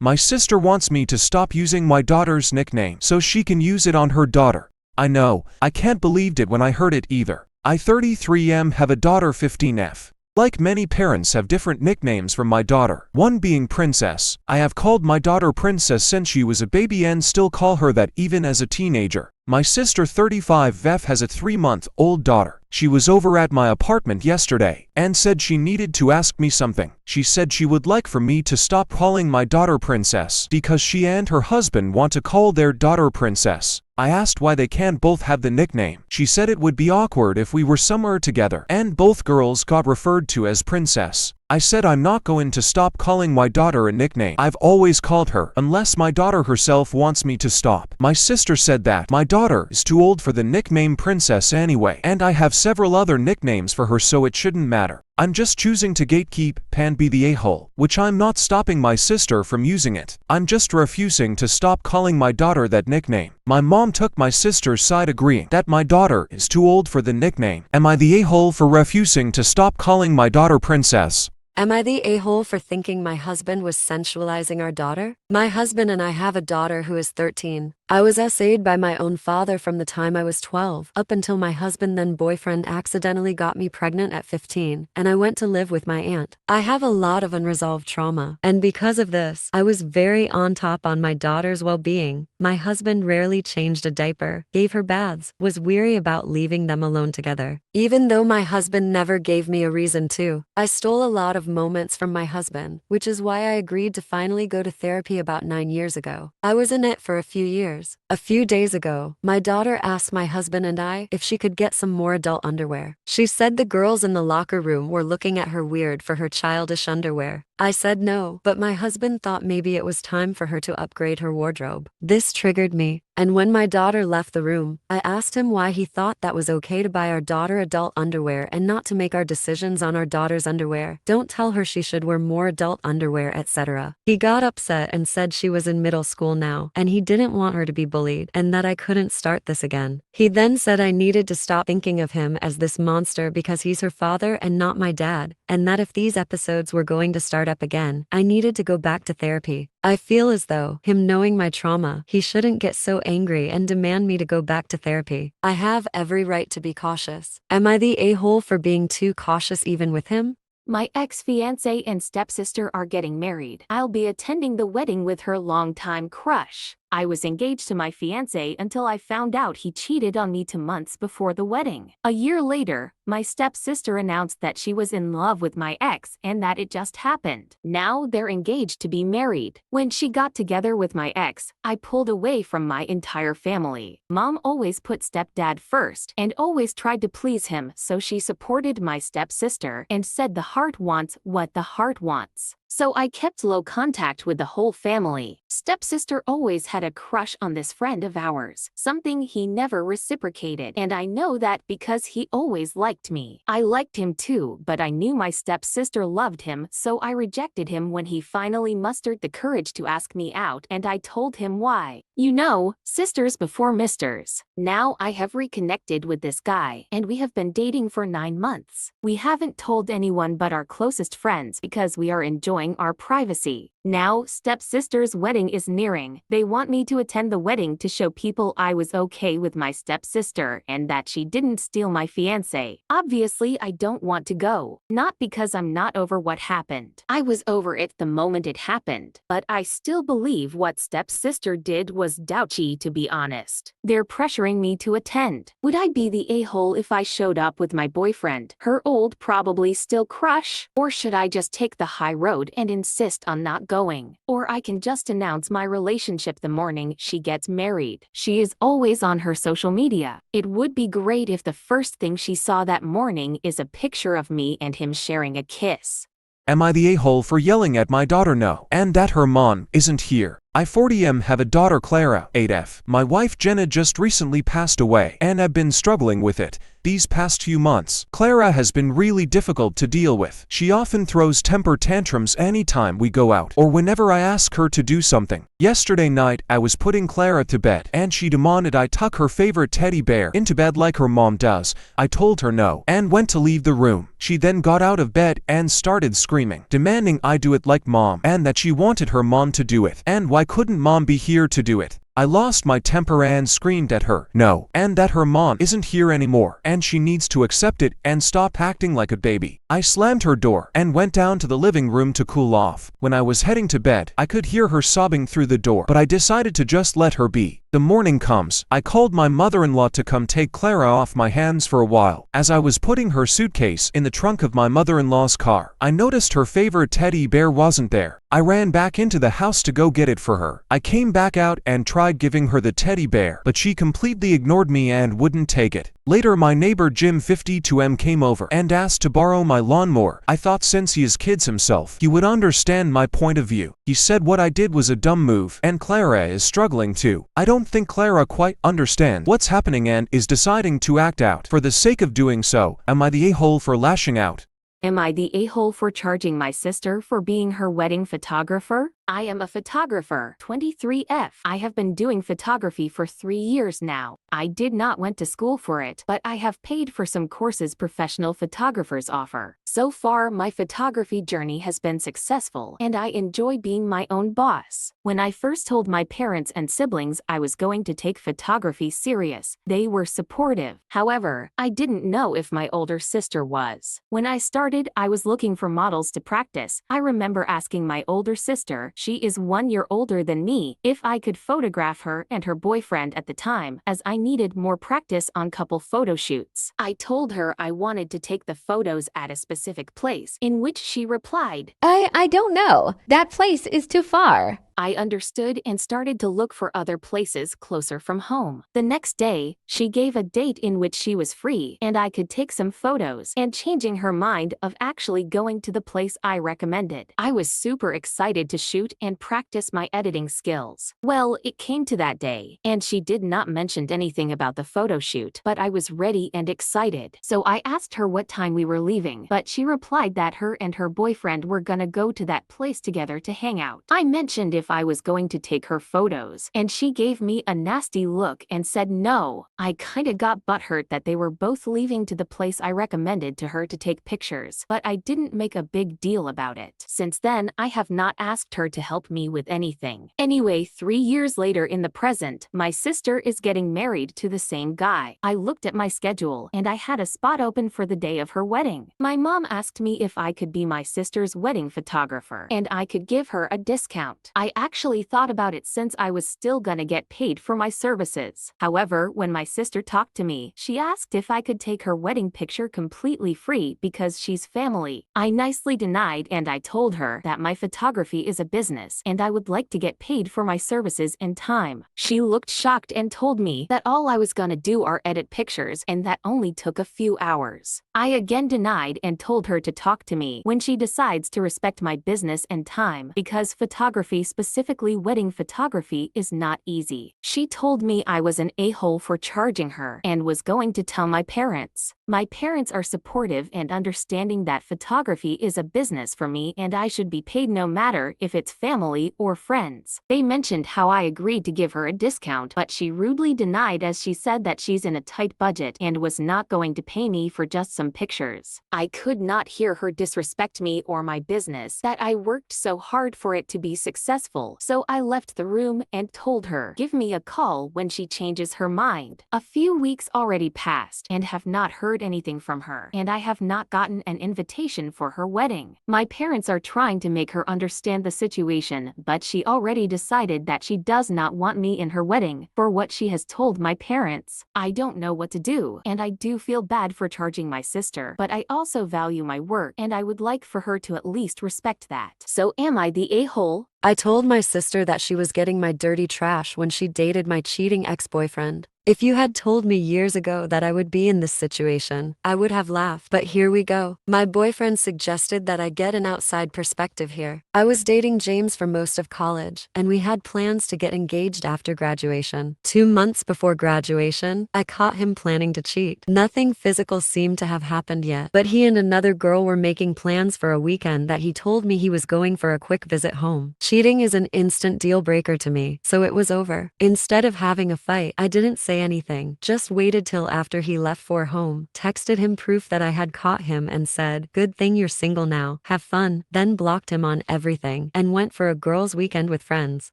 [SPEAKER 5] My sister wants me to stop using my daughter's nickname so she can use it on her daughter. I know, I can't believe it when I heard it either. I 33M have a daughter 15F. Like many parents have different nicknames for my daughter, one being Princess. I have called my daughter Princess since she was a baby and still call her that even as a teenager. My sister 35F has a 3-month-old daughter. She was over at my apartment yesterday and said she needed to ask me something. She said she would like for me to stop calling my daughter Princess because she and her husband want to call their daughter Princess. I asked why they can't both have the nickname. She said it would be awkward if we were somewhere together and both girls got referred to as Princess. I said I'm not going to stop calling my daughter a nickname I've always called her unless my daughter herself wants me to stop. My sister said that my daughter is too old for the nickname Princess anyway, and I have several other nicknames for her, so it shouldn't matter. I'm just choosing to gatekeep and be the a-hole, which I'm not stopping my sister from using it. I'm just refusing to stop calling my daughter that nickname. My mom took my sister's side, agreeing that my daughter is too old for the nickname. Am I the a-hole for refusing to stop calling my daughter Princess?
[SPEAKER 2] Am I the a-hole for thinking my husband was sensualizing our daughter? My husband and I have a daughter who is 13. I was SA'd by my own father from the time I was 12, up until my husband then boyfriend accidentally got me pregnant at 15, and I went to live with my aunt. I have a lot of unresolved trauma, and because of this, I was very on top on my daughter's well-being. My husband rarely changed a diaper, gave her baths, was weary about leaving them alone together. Even though my husband never gave me a reason to, I stole a lot of moments from my husband, which is why I agreed to finally go to therapy about 9 years ago. I was in it for a few years. A few days ago, my daughter asked my husband and I if she could get some more adult underwear. She said the girls in the locker room were looking at her weird for her childish underwear. I said no, but my husband thought maybe it was time for her to upgrade her wardrobe. This triggered me, and when my daughter left the room, I asked him why he thought that was okay to buy our daughter adult underwear and not to make our decisions on our daughter's underwear. Don't tell her she should wear more adult underwear, etc. He got upset and said she was in middle school now, and he didn't want her to be bullied, and that I couldn't start this again. He then said I needed to stop thinking of him as this monster because he's her father and not my dad, and that if these episodes were going to start up again, I needed to go back to therapy. I feel as though, him knowing my trauma, he shouldn't get so angry and demand me to go back to therapy. I have every right to be cautious. Am I the a-hole for being too cautious even with him?
[SPEAKER 1] My ex-fiance and stepsister are getting married. I'll be attending the wedding with her longtime crush. I was engaged to my fiancé until I found out he cheated on me 2 months before the wedding. A year later, my stepsister announced that she was in love with my ex and that it just happened. Now they're engaged to be married. When she got together with my ex, I pulled away from my entire family. Mom always put stepdad first and always tried to please him, so she supported my stepsister and said the heart wants what the heart wants. So I kept low contact with the whole family. Stepsister always had a crush on this friend of ours, something he never reciprocated, and I know that because he always liked me. I liked him too, but I knew my stepsister loved him, so I rejected him when he finally mustered the courage to ask me out, and I told him why. You know, sisters before misters. Now I have reconnected with this guy, and we have been dating for 9 months. We haven't told anyone but our closest friends because we are enjoying our privacy. Now, stepsister's wedding is nearing. They want me to attend the wedding to show people I was okay with my stepsister and that she didn't steal my fiancé. Obviously, I don't want to go. Not because I'm not over what happened. I was over it the moment it happened. But I still believe what stepsister did was douchey, to be honest. They're pressuring me to attend. Would I be the a-hole if I showed up with my boyfriend, her old, probably still crush? Or should I just take the high road and insist on not going? Or I can just announce my relationship the morning she gets married. She is always on her social media. It would be great if the first thing she saw that morning is a picture of me and him sharing a kiss.
[SPEAKER 5] Am I the a-hole for yelling at my daughter no, and that her mom isn't here? I 40M have a daughter Clara, 8F. My wife Jenna just recently passed away, and I've been struggling with it these past few months. Clara has been really difficult to deal with. She often throws temper tantrums anytime we go out, or whenever I ask her to do something. Yesterday night, I was putting Clara to bed, and she demanded I tuck her favorite teddy bear into bed like her mom does. I told her no, and went to leave the room. She then got out of bed and started screaming, demanding I do it like mom, and that she wanted her mom to do it, and why couldn't mom be here to do it? I lost my temper and screamed at her, no, and that her mom isn't here anymore, and she needs to accept it and stop acting like a baby. I slammed her door and went down to the living room to cool off. When I was heading to bed, I could hear her sobbing through the door, but I decided to just let her be. The morning comes. I called my mother-in-law to come take Clara off my hands for a while. As I was putting her suitcase in the trunk of my mother-in-law's car, I noticed her favorite teddy bear wasn't there. I ran back into the house to go get it for her. I came back out and tried giving her the teddy bear, but she completely ignored me and wouldn't take it. Later, my neighbor Jim 52M came over and asked to borrow my lawnmower. I thought since he is kids himself, he would understand my point of view. He said what I did was a dumb move, and Clara is struggling too. I don't think Clara quite understands what's happening and is deciding to act out. For the sake of doing so, am I the a-hole for lashing out?
[SPEAKER 1] Am I the a-hole for charging my sister for being her wedding photographer? I am a photographer, 23F. I have been doing photography for 3 years now. I did not went to school for it, but I have paid for some courses professional photographers offer. So far, my photography journey has been successful, and I enjoy being my own boss. When I first told my parents and siblings I was going to take photography serious, they were supportive. However, I didn't know if my older sister was. When I started, I was looking for models to practice. I remember asking my older sister, she is 1 year older than me, if I could photograph her and her boyfriend at the time, as I needed more practice on couple photo shoots. I told her I wanted to take the photos at a specific place, in which she replied,
[SPEAKER 4] I don't know. That place is too far.
[SPEAKER 1] I understood and started to look for other places closer from home. The next day, she gave a date in which she was free and I could take some photos, and changing her mind of actually going to the place I recommended. I was super excited to shoot and practice my editing skills. Well, it came to that day, and she did not mention anything about the photo shoot, but I was ready and excited. So I asked her what time we were leaving, but she replied that her and her boyfriend were gonna go to that place together to hang out. I mentioned if I was going to take her photos, and she gave me a nasty look and said no. I kinda got butthurt that they were both leaving to the place I recommended to her to take pictures, but I didn't make a big deal about it. Since then, I have not asked her to help me with anything. Anyway, 3 years later in the present, my sister is getting married to the same guy. I looked at my schedule, and I had a spot open for the day of her wedding. My mom asked me if I could be my sister's wedding photographer, and I could give her a discount. I actually thought about it since I was still gonna get paid for my services. However, when my sister talked to me, she asked if I could take her wedding picture completely free because she's family. I nicely denied, and I told her that my photography is a business and I would like to get paid for my services in time. She looked shocked and told me that all I was gonna do are edit pictures and that only took a few hours. I again denied and told her to talk to me when she decides to respect my business and time, because photography, specifically wedding photography, is not easy. She told me I was an a-hole for charging her and was going to tell my parents. My parents are supportive and understanding that photography is a business for me and I should be paid no matter if it's family or friends. They mentioned how I agreed to give her a discount, but she rudely denied as she said that she's in a tight budget and was not going to pay me for just some pictures. I could not hear her disrespect me or my business, that I worked so hard for it to be successful, so I left the room and told her, give me a call when she changes her mind. A few weeks already passed and have not heard anything from her, and I have not gotten an invitation for her wedding. My parents are trying to make her understand the situation, but she already decided that she does not want me in her wedding for what she has told my parents. I don't know what to do, and I do feel bad for charging my sister, but I also value my work and I would like for her to at least respect that. So am I the a-hole?
[SPEAKER 2] I told my sister that she was getting my dirty trash when she dated my cheating ex-boyfriend. If you had told me years ago that I would be in this situation, I would have laughed. But here we go. My boyfriend suggested that I get an outside perspective here. I was dating James for most of college, and we had plans to get engaged after graduation. 2 months before graduation, I caught him planning to cheat. Nothing physical seemed to have happened yet, but he and another girl were making plans for a weekend that he told me he was going for a quick visit home. Cheating is an instant deal breaker to me, so it was over. Instead of having a fight, I didn't say say anything, just waited till after he left for home, texted him proof that I had caught him and said, "Good thing you're single now, have fun," then blocked him on everything and went for a girls' weekend with friends.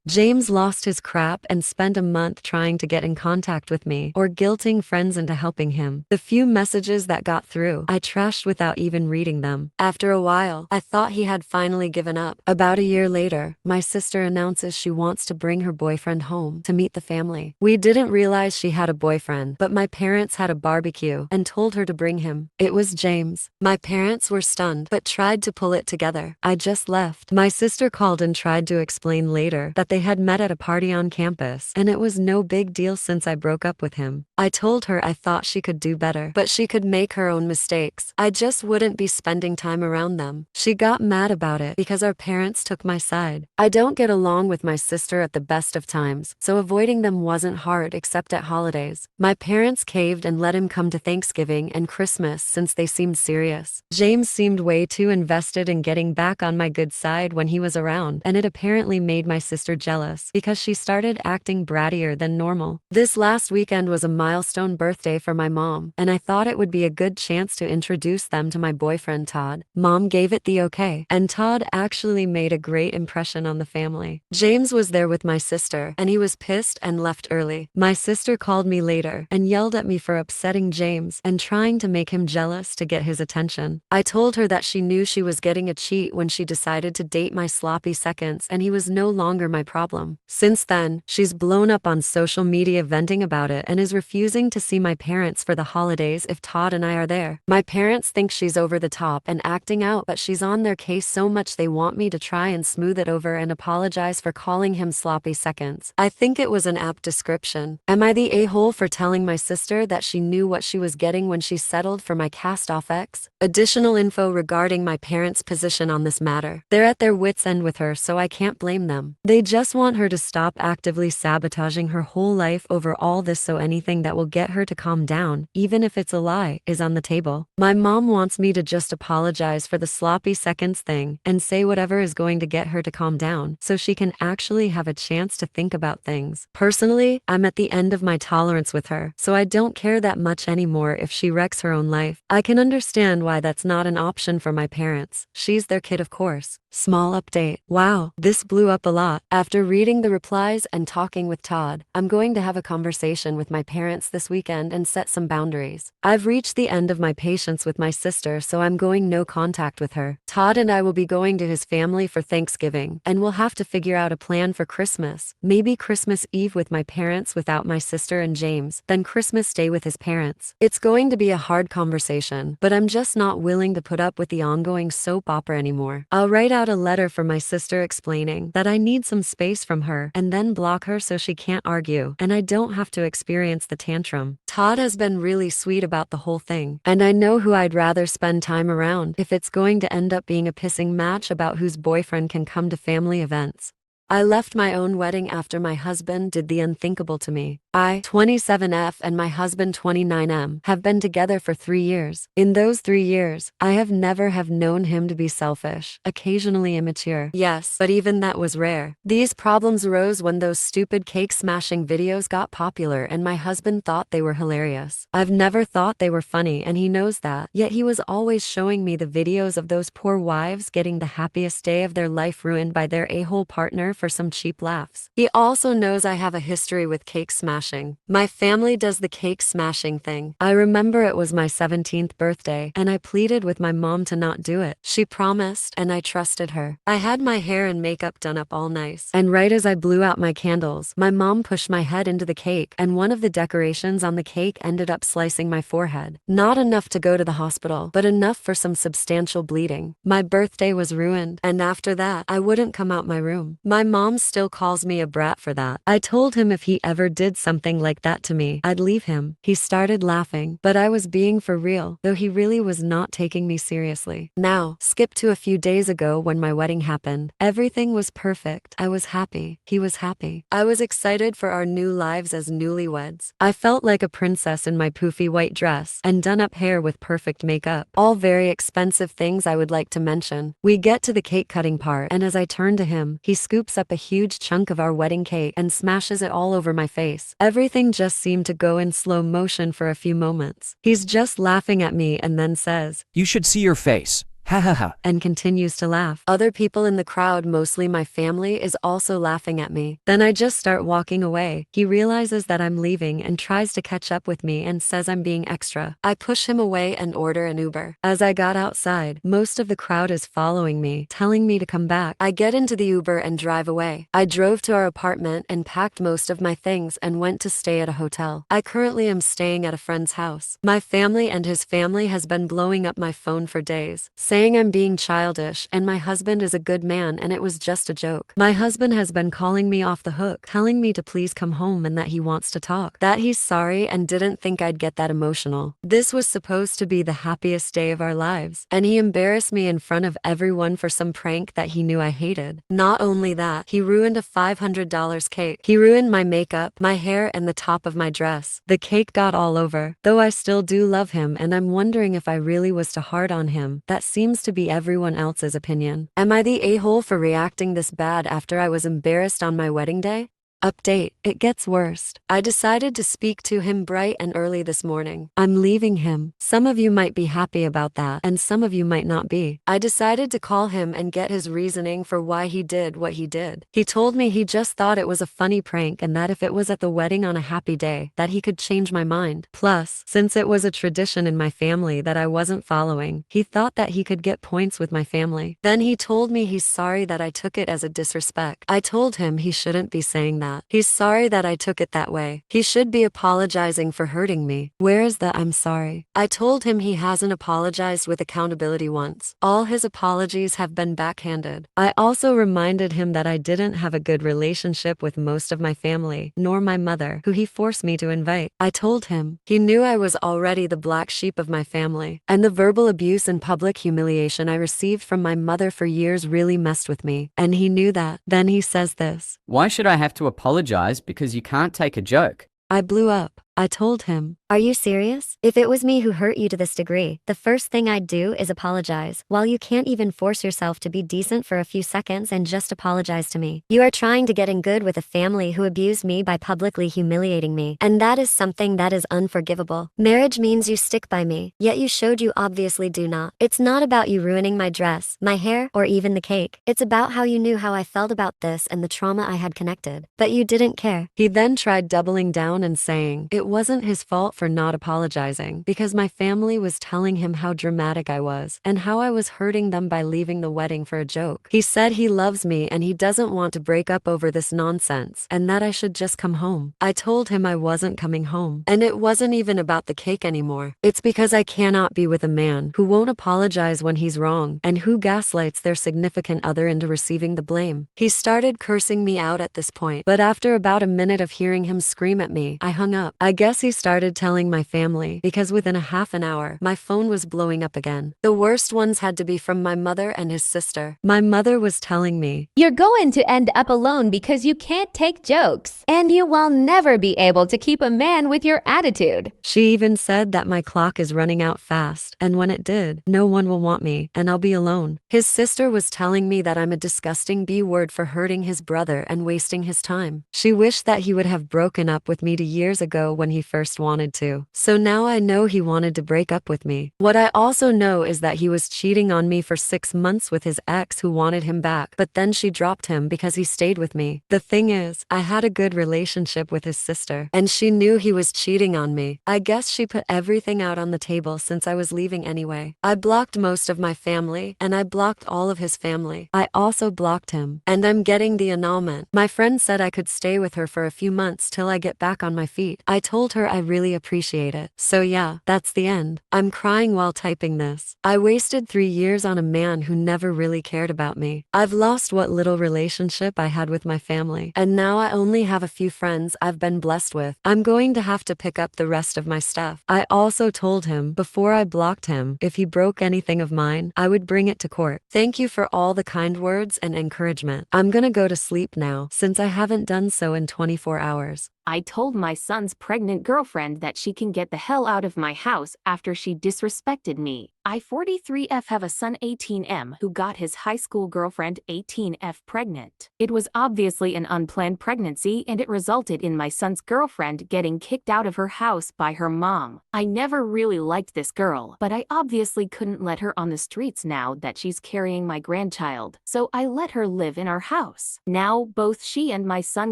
[SPEAKER 2] James lost his crap and spent a month trying to get in contact with me or guilting friends into helping him. The few messages that got through, I trashed without even reading them. After a while, I thought he had finally given up. About a year later, my sister announces she wants to bring her boyfriend home to meet the family. We didn't realize she had a boyfriend, but my parents had a barbecue and told her to bring him. It was James. My parents were stunned, but tried to pull it together. I just left. My sister called and tried to explain later that they had met at a party on campus, and it was no big deal since I broke up with him. I told her I thought she could do better, but she could make her own mistakes. I just wouldn't be spending time around them. She got mad about it because our parents took my side. I don't get along with my sister at the best of times, so avoiding them wasn't hard except at holidays. My parents caved and let him come to Thanksgiving and Christmas since they seemed serious. James seemed way too invested in getting back on my good side when he was around, and it apparently made my sister jealous because she started acting brattier than normal. This last weekend was a milestone birthday for my mom, and I thought it would be a good chance to introduce them to my boyfriend Todd. Mom gave it the okay, and Todd actually made a great impression on the family. James was there with my sister, and he was pissed and left early. My sister called me later and yelled at me for upsetting James and trying to make him jealous to get his attention. I told her that she knew she was getting a cheat when she decided to date my sloppy seconds, and he was no longer my problem. Since then, she's blown up on social media venting about it and is refusing to see my parents for the holidays if Todd and I are there. My parents think she's over the top and acting out, but she's on their case so much they want me to try and smooth it over and apologize for calling him sloppy seconds. I think it was an apt description. Am I the a-hole for telling my sister that she knew what she was getting when she settled for my cast-off ex? Additional info regarding my parents' position on this matter. They're at their wits' end with her, so I can't blame them. They just want her to stop actively sabotaging her whole life over all this, so anything that will get her to calm down, even if it's a lie, is on the table. My mom wants me to just apologize for the sloppy seconds thing and say whatever is going to get her to calm down so she can actually have a chance to think about things. Personally, I'm at the end of my tolerance with her, so I don't care that much anymore if she wrecks her own life. I can understand why that's not an option for my parents. She's their kid, of course. Small update. Wow, this blew up a lot. After reading the replies and talking with Todd, I'm going to have a conversation with my parents this weekend and set some boundaries. I've reached the end of my patience with my sister, so I'm going no contact with her. Todd and I will be going to his family for Thanksgiving, and we'll have to figure out a plan for Christmas. Maybe Christmas Eve with my parents without my sister and James, then Christmas Day with his parents. It's going to be a hard conversation, but I'm just not willing to put up with the ongoing soap opera anymore. I'll write out a letter for my sister explaining that I need some space from her and then block her so she can't argue and I don't have to experience the tantrum. Todd has been really sweet about the whole thing, and I know who I'd rather spend time around if it's going to end up being a pissing match about whose boyfriend can come to family events. I left my own wedding after my husband did the unthinkable to me. I, 27F, and my husband, 29M, have been together for 3 years. In those 3 years, I have never known him to be selfish, occasionally immature. Yes, but even that was rare. These problems arose when those stupid cake-smashing videos got popular and my husband thought they were hilarious. I've never thought they were funny, and he knows that. Yet he was always showing me the videos of those poor wives getting the happiest day of their life ruined by their a-hole partner for some cheap laughs. He also knows I have a history with cake smashing. My family does the cake smashing thing. I remember it was my 17th birthday, and I pleaded with my mom to not do it. She promised, and I trusted her. I had my hair and makeup done up all nice, and right as I blew out my candles, my mom pushed my head into the cake, and one of the decorations on the cake ended up slicing my forehead. Not enough to go to the hospital, but enough for some substantial bleeding. My birthday was ruined, and after that, I wouldn't come out my room. My mom still calls me a brat for that. I told him if he ever did something like that to me, I'd leave him. He started laughing, but I was being for real, though he really was not taking me seriously. Now, skip to a few days ago when my wedding happened. Everything was perfect. I was happy. He was happy. I was excited for our new lives as newlyweds. I felt like a princess in my poofy white dress and done-up hair with perfect makeup. All very expensive things I would like to mention. We get to the cake cutting part, and as I turn to him, he scoops up a huge chunk of our wedding cake and smashes it all over my face. Everything just seemed to go in slow motion for a few moments. He's just laughing at me and then says,
[SPEAKER 7] "You should see your face. Ha ha ha."
[SPEAKER 2] and continues to laugh. Other people in the crowd, mostly my family, is also laughing at me. Then I just start walking away. He realizes that I'm leaving and tries to catch up with me and says I'm being extra. I push him away and order an Uber. As I got outside, most of the crowd is following me, telling me to come back. I get into the Uber and drive away. I drove to our apartment and packed most of my things and went to stay at a hotel. I currently am staying at a friend's house. My family and his family has been blowing up my phone for days, saying I'm being childish and my husband is a good man and it was just a joke. My husband has been calling me off the hook, telling me to please come home and that he wants to talk, that he's sorry and didn't think I'd get that emotional. This was supposed to be the happiest day of our lives, and he embarrassed me in front of everyone for some prank that he knew I hated. Not only that, he ruined a $500 cake. He ruined my makeup, my hair, and the top of my dress. The cake got all over. Though I still do love him and I'm wondering if I really was too hard on him. That seems to be everyone else's opinion. Am I the a-hole for reacting this bad after I was embarrassed on my wedding day? Update, it gets worse. I decided to speak to him bright and early this morning. I'm leaving him. Some of you might be happy about that, and some of you might not be. I decided to call him and get his reasoning for why he did what he did. He told me he just thought it was a funny prank and that if it was at the wedding on a happy day, that he could change my mind. Plus, since it was a tradition in my family that I wasn't following, he thought that he could get points with my family. Then he told me he's sorry that I took it as a disrespect. I told him he shouldn't be saying that. He's sorry that I took it that way. He should be apologizing for hurting me. Where is the I'm sorry? I told him he hasn't apologized with accountability once. All his apologies have been backhanded. I also reminded him that I didn't have a good relationship with most of my family, nor my mother, who he forced me to invite. I told him. He knew I was already the black sheep of my family, and the verbal abuse and public humiliation I received from my mother for years really messed with me, and he knew that. Then he says this.
[SPEAKER 8] "Why should I have to apologize because you can't take a joke?"
[SPEAKER 2] I blew up. I told him.
[SPEAKER 3] Are you serious? If it was me who hurt you to this degree, the first thing I'd do is apologize. While you can't even force yourself to be decent for a few seconds and just apologize to me. You are trying to get in good with a family who abused me by publicly humiliating me, and that is something that is unforgivable. Marriage means you stick by me, yet you showed you obviously do not. It's not about you ruining my dress, my hair, or even the cake. It's about how you knew how I felt about this and the trauma I had connected. But you didn't care.
[SPEAKER 2] He then tried doubling down and saying it wasn't his fault for not apologizing because my family was telling him how dramatic I was and how I was hurting them by leaving the wedding for a joke. He said he loves me and he doesn't want to break up over this nonsense and that I should just come home. I told him I wasn't coming home, and it wasn't even about the cake anymore. It's because I cannot be with a man who won't apologize when he's wrong and who gaslights their significant other into receiving the blame. He started cursing me out at this point, but after about a minute of hearing him scream at me, I hung up. I guess he started telling my family because within a half an hour, my phone was blowing up again. The worst ones had to be from my mother and his sister. My mother was telling me,
[SPEAKER 4] "You're going to end up alone because you can't take jokes, and you will never be able to keep a man with your attitude."
[SPEAKER 2] She even said that my clock is running out fast, and when it did, no one will want me, and I'll be alone. His sister was telling me that I'm a disgusting B-word for hurting his brother and wasting his time. She wished that he would have broken up with me 2 years ago when he first wanted to. So now I know he wanted to break up with me. What I also know is that he was cheating on me for 6 months with his ex who wanted him back, but then she dropped him because he stayed with me. The thing is, I had a good relationship with his sister, and she knew he was cheating on me. I guess she put everything out on the table since I was leaving anyway. I blocked most of my family, and I blocked all of his family. I also blocked him, and I'm getting the annulment. My friend said I could stay with her for a few months till I get back on my feet. I told her I really appreciate it. So yeah, that's the end. I'm crying while typing this. I wasted 3 years on a man who never really cared about me. I've lost what little relationship I had with my family, and now I only have a few friends I've been blessed with. I'm going to have to pick up the rest of my stuff. I also told him, before I blocked him, if he broke anything of mine, I would bring it to court. Thank you for all the kind words and encouragement. I'm gonna go to sleep now, since I haven't done so in 24 hours.
[SPEAKER 1] I told my son's pregnant girlfriend that she can get the hell out of my house after she disrespected me. I 43F have a son 18M who got his high school girlfriend 18F pregnant. It was obviously an unplanned pregnancy and it resulted in my son's girlfriend getting kicked out of her house by her mom. I never really liked this girl, but I obviously couldn't let her on the streets now that she's carrying my grandchild, so I let her live in our house. Now, both she and my son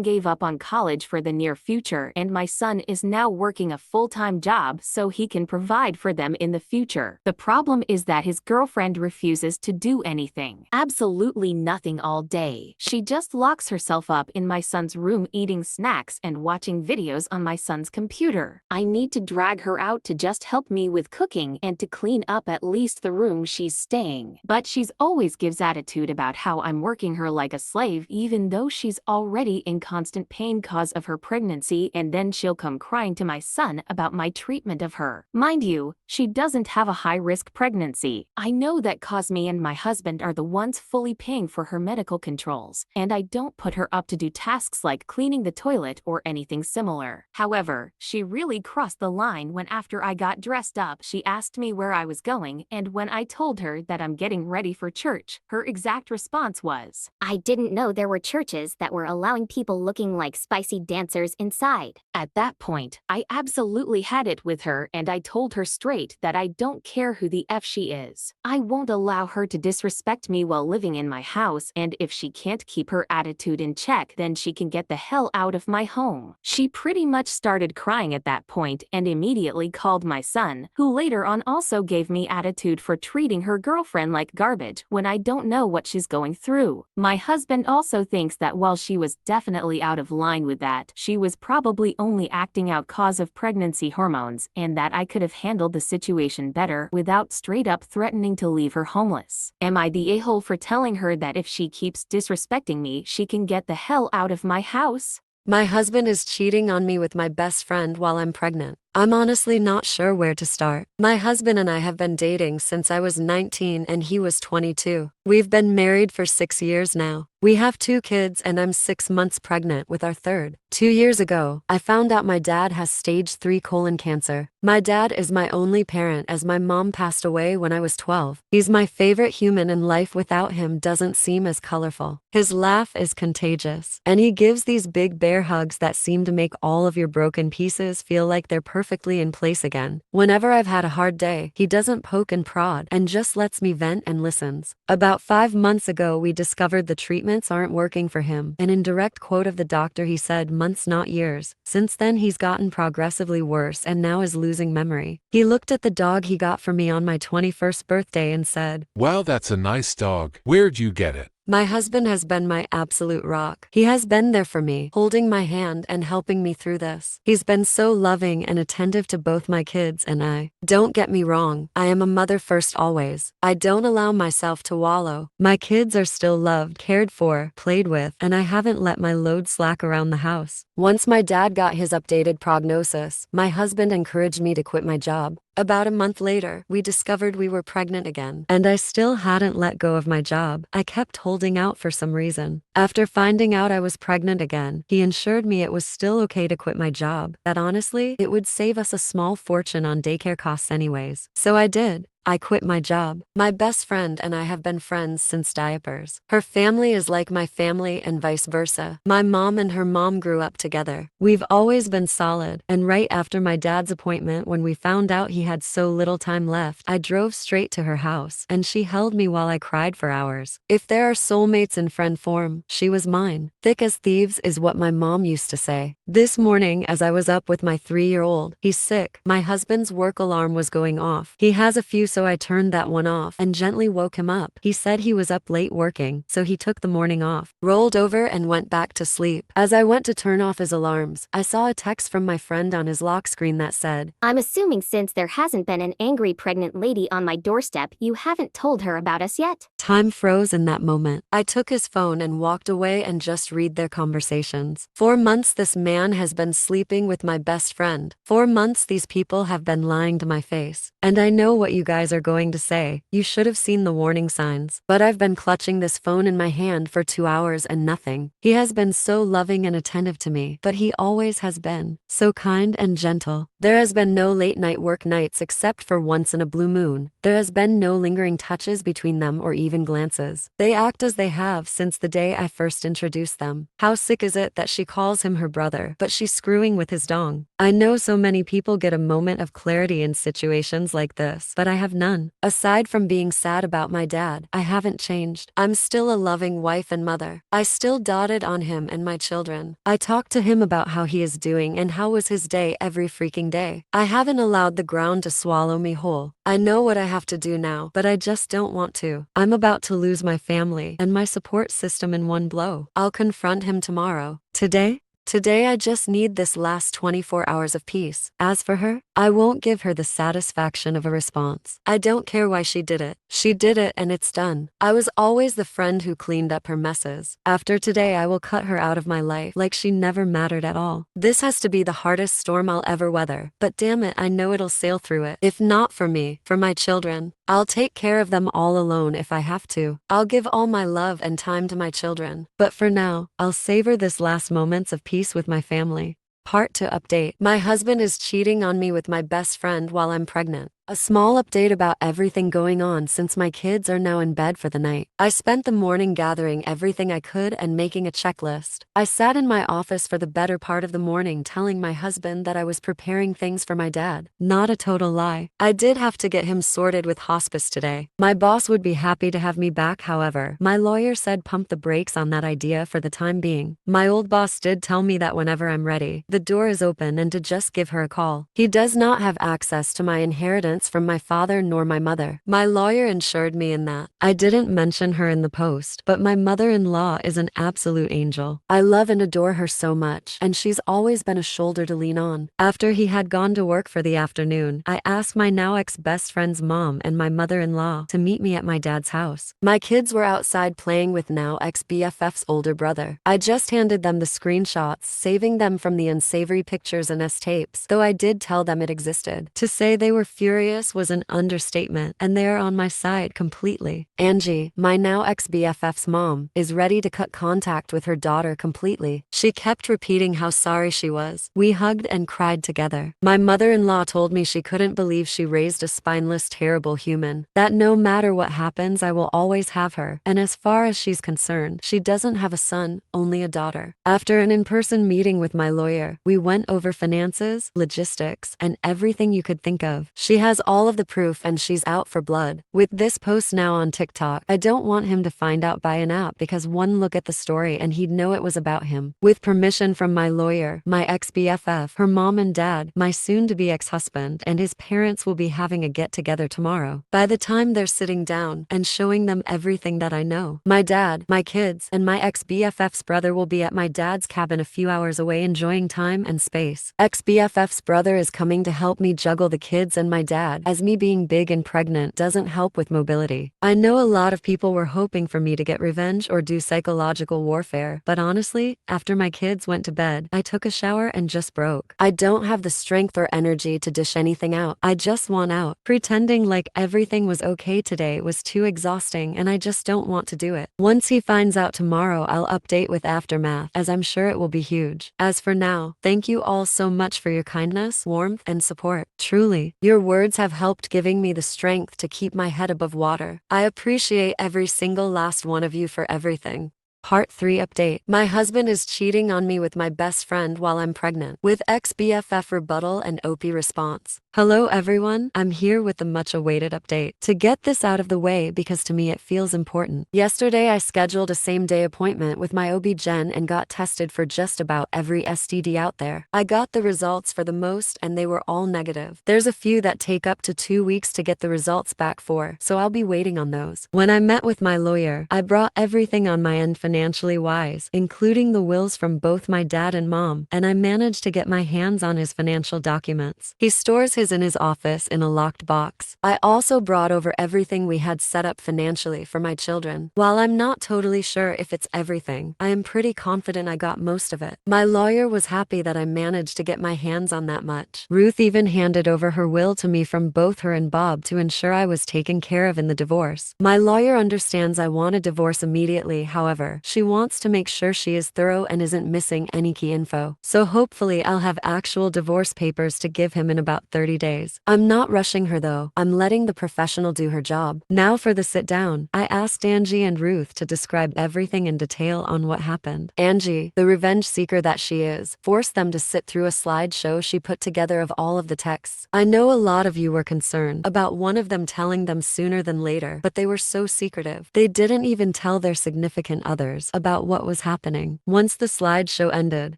[SPEAKER 1] gave up on college for the near future and my son is now working a full-time job so he can provide for them in the future. The problem is that his girlfriend refuses to do anything. Absolutely nothing all day. She just locks herself up in my son's room eating snacks and watching videos on my son's computer. I need to drag her out to just help me with cooking and to clean up at least the room she's staying. But she's always gives attitude about how I'm working her like a slave even though she's already in constant pain cause of her pregnancy, and then she'll come crying to my son about my treatment of her. Mind you, she doesn't have a high-risk pregnancy. I know that cause me and my husband are the ones fully paying for her medical controls, and I don't put her up to do tasks like cleaning the toilet or anything similar. However, she really crossed the line when after I got dressed up she asked me where I was going, and when I told her that I'm getting ready for church, her exact response was,
[SPEAKER 9] "I didn't know there were churches that were allowing people looking like spicy dancers inside."
[SPEAKER 1] At that point, I absolutely had it with her and I told her straight that I don't care who the F she is. I won't allow her to disrespect me while living in my house, and if she can't keep her attitude in check then she can get the hell out of my home. She pretty much started crying at that point and immediately called my son, who later on also gave me attitude for treating her girlfriend like garbage when I don't know what she's going through. My husband also thinks that while she was definitely out of line with that, she was probably only acting out cause of pregnancy hormones, and that I could have handled the situation better without straight up threatening to leave her homeless. Am I the a-hole for telling her that if she keeps disrespecting me, she can get the hell out of my house?
[SPEAKER 2] My husband is cheating on me with my best friend while I'm pregnant. I'm honestly not sure where to start. My husband and I have been dating since I was 19 and he was 22. We've been married for 6 years now. We have 2 kids and I'm 6 months pregnant with our third. 2 years ago, I found out my dad has stage 3 colon cancer. My dad is my only parent as my mom passed away when I was 12. He's my favorite human and life without him doesn't seem as colorful. His laugh is contagious, and he gives these big bear hugs that seem to make all of your broken pieces feel like they're perfectly in place again. Whenever I've had a hard day, he doesn't poke and prod and just lets me vent and listens. About 5 months ago, we discovered the treatments aren't working for him, and in direct quote of the doctor he said months not years. Since then he's gotten progressively worse and now is losing memory. He looked at the dog he got for me on my 21st birthday and said,
[SPEAKER 10] "Wow, that's a nice dog. Where'd you get it?"
[SPEAKER 2] My husband has been my absolute rock. He has been there for me, holding my hand and helping me through this. He's been so loving and attentive to both my kids and I. Don't get me wrong, I am a mother first always. I don't allow myself to wallow. My kids are still loved, cared for, played with, and I haven't let my load slack around the house. Once my dad got his updated prognosis, my husband encouraged me to quit my job. About a month later, we discovered we were pregnant again, and I still hadn't let go of my job. I kept holding out for some reason. After finding out I was pregnant again, he assured me it was still okay to quit my job, that honestly, it would save us a small fortune on daycare costs anyways. So I did. I quit my job. My best friend and I have been friends since diapers. Her family is like my family and vice versa. My mom and her mom grew up together. We've always been solid, and right after my dad's appointment when we found out he had so little time left, I drove straight to her house, and she held me while I cried for hours. If there are soulmates in friend form, she was mine. Thick as thieves is what my mom used to say. This morning as I was up with my 3-year-old, he's sick. My husband's work alarm was going off. He has a few so I turned that one off and gently woke him up. He said he was up late working, so he took the morning off, rolled over and went back to sleep. As I went to turn off his alarms, I saw a text from my friend on his lock screen that said,
[SPEAKER 9] "I'm assuming since there hasn't been an angry pregnant lady on my doorstep, you haven't told her about us yet."
[SPEAKER 2] Time froze in that moment. I took his phone and walked away and just read their conversations. 4 months this man has been sleeping with my best friend. 4 months these people have been lying to my face. And I know what you guys guys are going to say, you should have seen the warning signs. But I've been clutching this phone in my hand for 2 hours and nothing. He has been so loving and attentive to me, but he always has been. So kind and gentle. There has been no late night work nights except for once in a blue moon. There has been no lingering touches between them or even glances. They act as they have since the day I first introduced them. How sick is it that she calls him her brother, but she's screwing with his dong? I know so many people get a moment of clarity in situations like this, but I have none. Aside from being sad about my dad, I haven't changed. I'm still a loving wife and mother. I still doted on him and my children. I talk to him about how he is doing and how was his day every freaking day. I haven't allowed the ground to swallow me whole. I know what I have to do now, but I just don't want to. I'm about to lose my family and my support system in one blow. I'll confront him tomorrow. Today I just need this last 24 hours of peace. As for her, I won't give her the satisfaction of a response. I don't care why she did it. She did it and it's done. I was always the friend who cleaned up her messes. After today I will cut her out of my life like she never mattered at all. This has to be the hardest storm I'll ever weather, but damn it, I know it'll sail through it. If not for me, for my children. I'll take care of them all alone if I have to. I'll give all my love and time to my children. But for now, I'll savor this last moments of peace with my family. Part 2 update. My husband is cheating on me with my best friend while I'm pregnant. A small update about everything going on since my kids are now in bed for the night. I spent the morning gathering everything I could and making a checklist. I sat in my office for the better part of the morning telling my husband that I was preparing things for my dad. Not a total lie. I did have to get him sorted with hospice today. My boss would be happy to have me back, however. My lawyer said pump the brakes on that idea for the time being. My old boss did tell me that whenever I'm ready, the door is open and to just give her a call. He does not have access to my inheritance from my father nor my mother. My lawyer ensured me in that. I didn't mention her in the post, but my mother-in-law is an absolute angel. I love and adore her so much, and she's always been a shoulder to lean on. After he had gone to work for the afternoon, I asked my now ex-best friend's mom and my mother-in-law to meet me at my dad's house. My kids were outside playing with now ex-BFF's older brother. I just handed them the screenshots, saving them from the unsavory pictures and tapes, though I did tell them it existed. To say they were furious was an understatement, and they are on my side completely. Angie, my now ex-BFF's mom, is ready to cut contact with her daughter completely. She kept repeating how sorry she was. We hugged and cried together. My mother-in-law told me she couldn't believe she raised a spineless, terrible human. That no matter what happens, I will always have her, and as far as she's concerned, she doesn't have a son, only a daughter. After an in-person meeting with my lawyer, we went over finances, logistics, and everything you could think of. She has all of the proof and she's out for blood. With this post now on TikTok, I don't want him to find out by an app because one look at the story and he'd know it was about him. With permission from my lawyer, my ex-BFF, her mom and dad, my soon-to-be ex-husband, and his parents will be having a get-together tomorrow. By the time they're sitting down and showing them everything that I know, my dad, my kids, and my ex-BFF's brother will be at my dad's cabin a few hours away enjoying time and space. Ex-BFF's brother is coming to help me juggle the kids and my dad, as me being big and pregnant doesn't help with mobility. I know a lot of people were hoping for me to get revenge or do psychological warfare, but honestly, after my kids went to bed, I took a shower and just broke. I don't have the strength or energy to dish anything out. I just want out. Pretending like everything was okay today was too exhausting and I just don't want to do it. Once he finds out tomorrow, I'll update with aftermath, as I'm sure it will be huge. As for now, thank you all so much for your kindness, warmth, and support. Truly, your words have helped giving me the strength to keep my head above water. I appreciate every single last one of you for everything. Part 3 update. My husband is cheating on me with my best friend while I'm pregnant. With ex-BFF rebuttal and OP response. Hello everyone, I'm here with the much-awaited update. To get this out of the way because to me it feels important. Yesterday I scheduled a same-day appointment with my OB-GYN and got tested for just about every STD out there. I got the results for the most and they were all negative. There's a few that take up to 2 weeks to get the results back for, so I'll be waiting on those. When I met with my lawyer, I brought everything on my end financially wise, including the wills from both my dad and mom, and I managed to get my hands on his financial documents. He stores his is in his office in a locked box. I also brought over everything we had set up financially for my children. While I'm not totally sure if it's everything, I am pretty confident I got most of it. My lawyer was happy that I managed to get my hands on that much. Ruth even handed over her will to me from both her and Bob to ensure I was taken care of in the divorce. My lawyer understands I want a divorce immediately, however, she wants to make sure she is thorough and isn't missing any key info. So hopefully I'll have actual divorce papers to give him in about 30 days. I'm not rushing her though, I'm letting the professional do her job. Now for the sit down. I asked Angie and Ruth to describe everything in detail on what happened. Angie, the revenge seeker that she is, forced them to sit through a slideshow she put together of all of the texts. I know a lot of you were concerned about one of them telling them sooner than later, but they were so secretive. They didn't even tell their significant others about what was happening. Once the slideshow ended,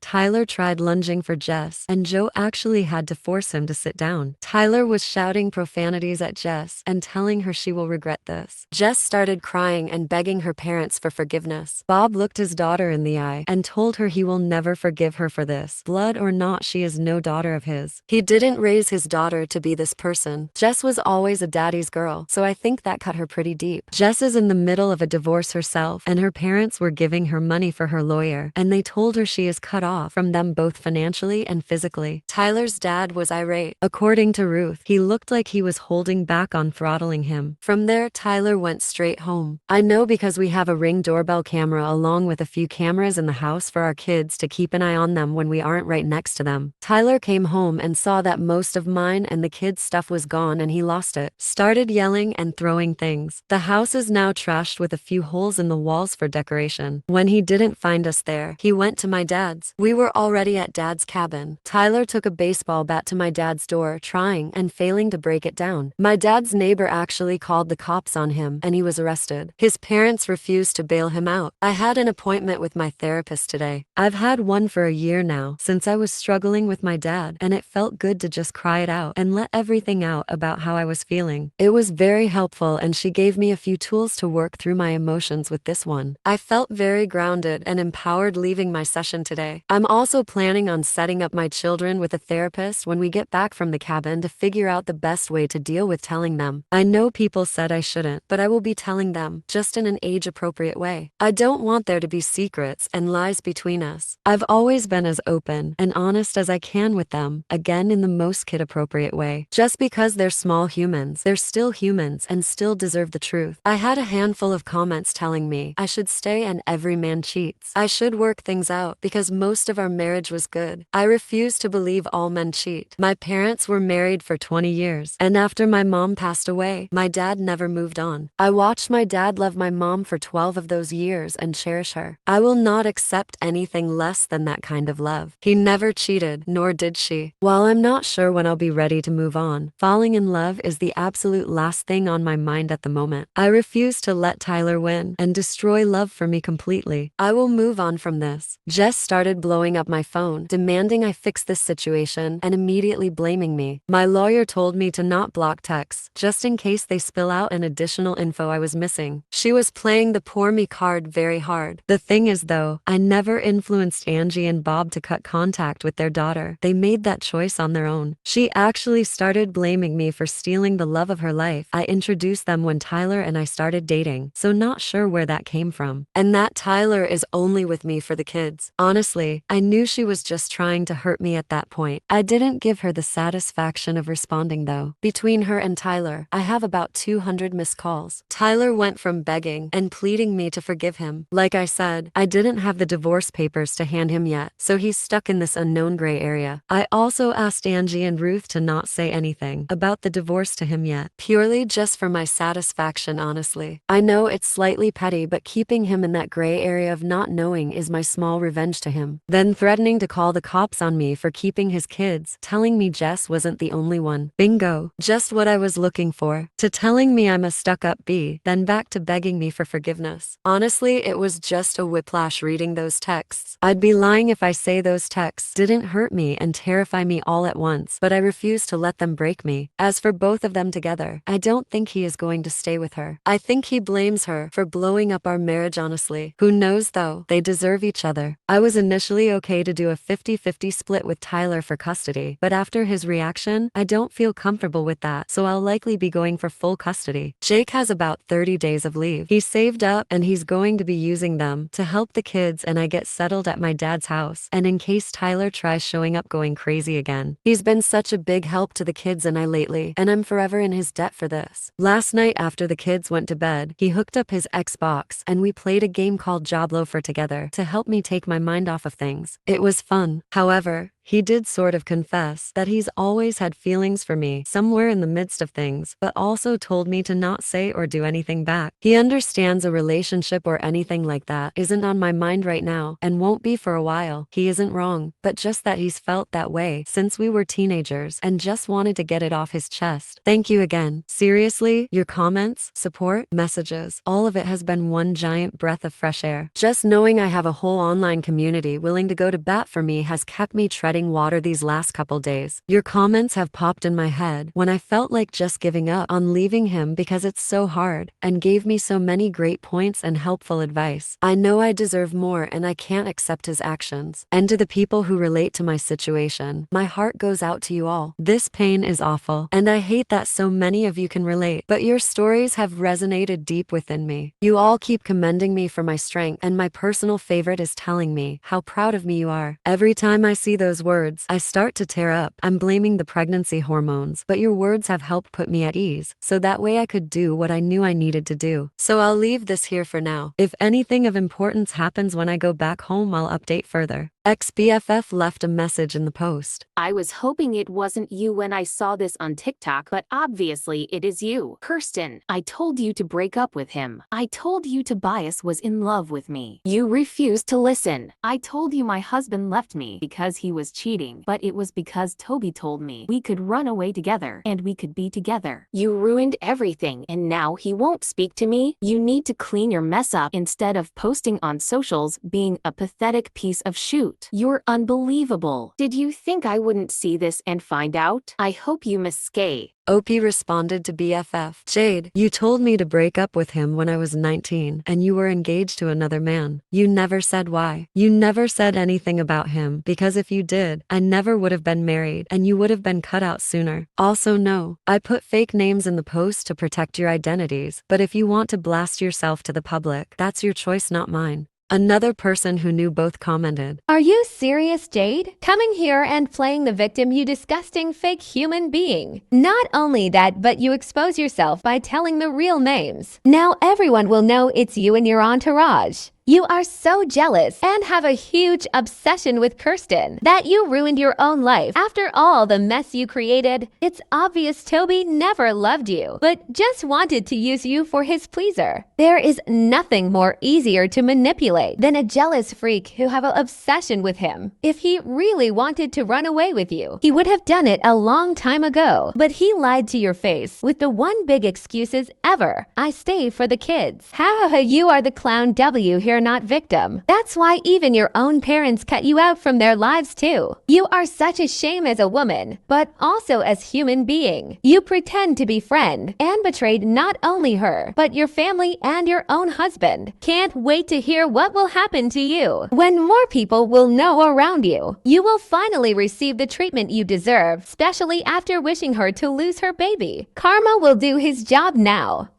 [SPEAKER 2] Tyler tried lunging for Jess, and Joe actually had to force him to sit down. Tyler was shouting profanities at Jess and telling her she will regret this. Jess started crying and begging her parents for forgiveness. Bob looked his daughter in the eye and told her he will never forgive her for this. Blood or not, she is no daughter of his. He didn't raise his daughter to be this person. Jess was always a daddy's girl, so I think that cut her pretty deep. Jess is in the middle of a divorce herself, and her parents were giving her money for her lawyer, and they told her she is cut off from them both financially and physically. Tyler's dad was irate. According to Ruth, he looked like he was holding back on throttling him. From there, Tyler went straight home. I know because we have a Ring doorbell camera along with a few cameras in the house for our kids to keep an eye on them when we aren't right next to them. Tyler came home and saw that most of mine and the kids' stuff was gone and he lost it. Started yelling and throwing things. The house is now trashed with a few holes in the walls for decoration. When he didn't find us there, he went to my dad's. We were already at Dad's cabin. Tyler took a baseball bat to my dad's door, trying and failing to break it down. My dad's neighbor actually called the cops on him and he was arrested. His parents refused to bail him out. I had an appointment with my therapist today. I've had one for a year now, since I was struggling with my dad, and it felt good to just cry it out and let everything out about how I was feeling. It was very helpful and she gave me a few tools to work through my emotions with this one. I felt very grounded and empowered leaving my session today. I'm also planning on setting up my children with a therapist when we get back from the cabin to figure out the best way to deal with telling them. I know people said I shouldn't, but I will be telling them, just in an age-appropriate way. I don't want there to be secrets and lies between us. I've always been as open and honest as I can with them, again in the most kid-appropriate way. Just because they're small humans, they're still humans and still deserve the truth. I had a handful of comments telling me I should stay and every man cheats. I should work things out because most of our marriage was good. I refuse to believe all men cheat. My parents were married for 20 years, and after my mom passed away, my dad never moved on. I watched my dad love my mom for 12 of those years and cherish her. I will not accept anything less than that kind of love. He never cheated, nor did she. While I'm not sure when I'll be ready to move on, falling in love is the absolute last thing on my mind at the moment. I refuse to let Tyler win and destroy love for me completely. I will move on from this. Jess started blowing up my phone, demanding I fix this situation and immediately blaming me. My lawyer told me to not block texts, just in case they spill out an additional info I was missing. She was playing the poor me card very hard. The thing is though, I never influenced Angie and Bob to cut contact with their daughter. They made that choice on their own. She actually started blaming me for stealing the love of her life. I introduced them when Tyler and I started dating, so not sure where that came from. And that Tyler is only with me for the kids. Honestly, I knew she was just trying to hurt me at that point. I didn't give her the satisfaction of responding though. Between her and Tyler, I have about 200 missed calls. Tyler went from begging and pleading me to forgive him. Like I said, I didn't have the divorce papers to hand him yet, so he's stuck in this unknown gray area. I also asked Angie and Ruth to not say anything about the divorce to him yet, purely just for my satisfaction, honestly. I know it's slightly petty, but keeping him in that gray area of not knowing is my small revenge to him. Then threatening to call the cops on me for keeping his kids, telling me Jess wasn't the only one. Bingo. Just what I was looking for. To telling me I'm a stuck-up bee, then back to begging me for forgiveness. Honestly, it was just a whiplash reading those texts. I'd be lying if I say those texts didn't hurt me and terrify me all at once, but I refuse to let them break me. As for both of them together, I don't think he is going to stay with her. I think he blames her for blowing up our marriage, honestly. Who knows though, they deserve each other. I was initially okay to do a 50-50 split with Tyler for custody, but after his reaction adoption, I don't feel comfortable with that, so I'll likely be going for full custody. Jake has about 30 days of leave. He's saved up and he's going to be using them to help the kids and I get settled at my dad's house. And in case Tyler tries showing up going crazy again. He's been such a big help to the kids and I lately, and I'm forever in his debt for this. Last night after the kids went to bed, he hooked up his Xbox and we played a game called Job Loafer together to help me take my mind off of things. It was fun. However, he did sort of confess that he's always had feelings for me somewhere in the midst of things, but also told me to not say or do anything back. He understands a relationship or anything like that isn't on my mind right now and won't be for a while. He isn't wrong, but just that he's felt that way since we were teenagers and just wanted to get it off his chest. Thank you again. Seriously, your comments, support, messages, all of it has been one giant breath of fresh air. Just knowing I have a whole online community willing to go to bat for me has kept me treading water these last couple days. Your comments have popped in my head when I felt like just giving up on leaving him because it's so hard, and gave me so many great points and helpful advice. I know I deserve more and I can't accept his actions. And to the people who relate to my situation, my heart goes out to you all. This pain is awful, and I hate that so many of you can relate, but your stories have resonated deep within me. You all keep commending me for my strength, and my personal favorite is telling me how proud of me you are. Every time I see those words, I start to tear up. I'm blaming the pregnancy hormones, but your words have helped put me at ease, so that way I could do what I knew I needed to do. So I'll leave this here for now. If anything of importance happens when I go back home, I'll update further. Ex-BFF left a message in the post.
[SPEAKER 1] I was hoping it wasn't you when I saw this on TikTok, but obviously it is you. Kirsten, I told you to break up with him. I told you Tobias was in love with me. You refused to listen. I told you my husband left me because he was cheating, but it was because Toby told me we could run away together and we could be together. You ruined everything and now he won't speak to me. You need to clean your mess up instead of posting on socials being a pathetic piece of shoot. You're unbelievable. Did you think I wouldn't see this and find out? I hope you misskay.
[SPEAKER 2] OP responded to BFF. Jade, you told me to break up with him when I was 19 and you were engaged to another man. You never said why. You never said anything about him because if you did, I never would have been married and you would have been cut out sooner. Also no, I put fake names in the post to protect your identities, but if you want to blast yourself to the public, that's your choice, not mine. Another person who knew both commented,
[SPEAKER 4] Are you serious, Jade? Coming here and playing the victim, you disgusting fake human being. Not only that, but you expose yourself by telling the real names. Now everyone will know it's you and your entourage. You are so jealous and have a huge obsession with Kirsten that you ruined your own life. After all the mess you created, it's obvious Toby never loved you, but just wanted to use you for his pleaser. There is nothing more easier to manipulate than a jealous freak who have an obsession with him. If he really wanted to run away with you, he would have done it a long time ago, but he lied to your face with the one big excuses ever. I stay for the kids. Ha, you are the clown W here, not victim. That's why even your own parents cut you out from their lives too. You are such a shame as a woman, but also as human being. You pretend to be friend and betrayed not only her, but your family and your own husband. Can't wait to hear what will happen to you. When more people will know around you, you will finally receive the treatment you deserve, especially after wishing her to lose her baby. Karma will do his job now.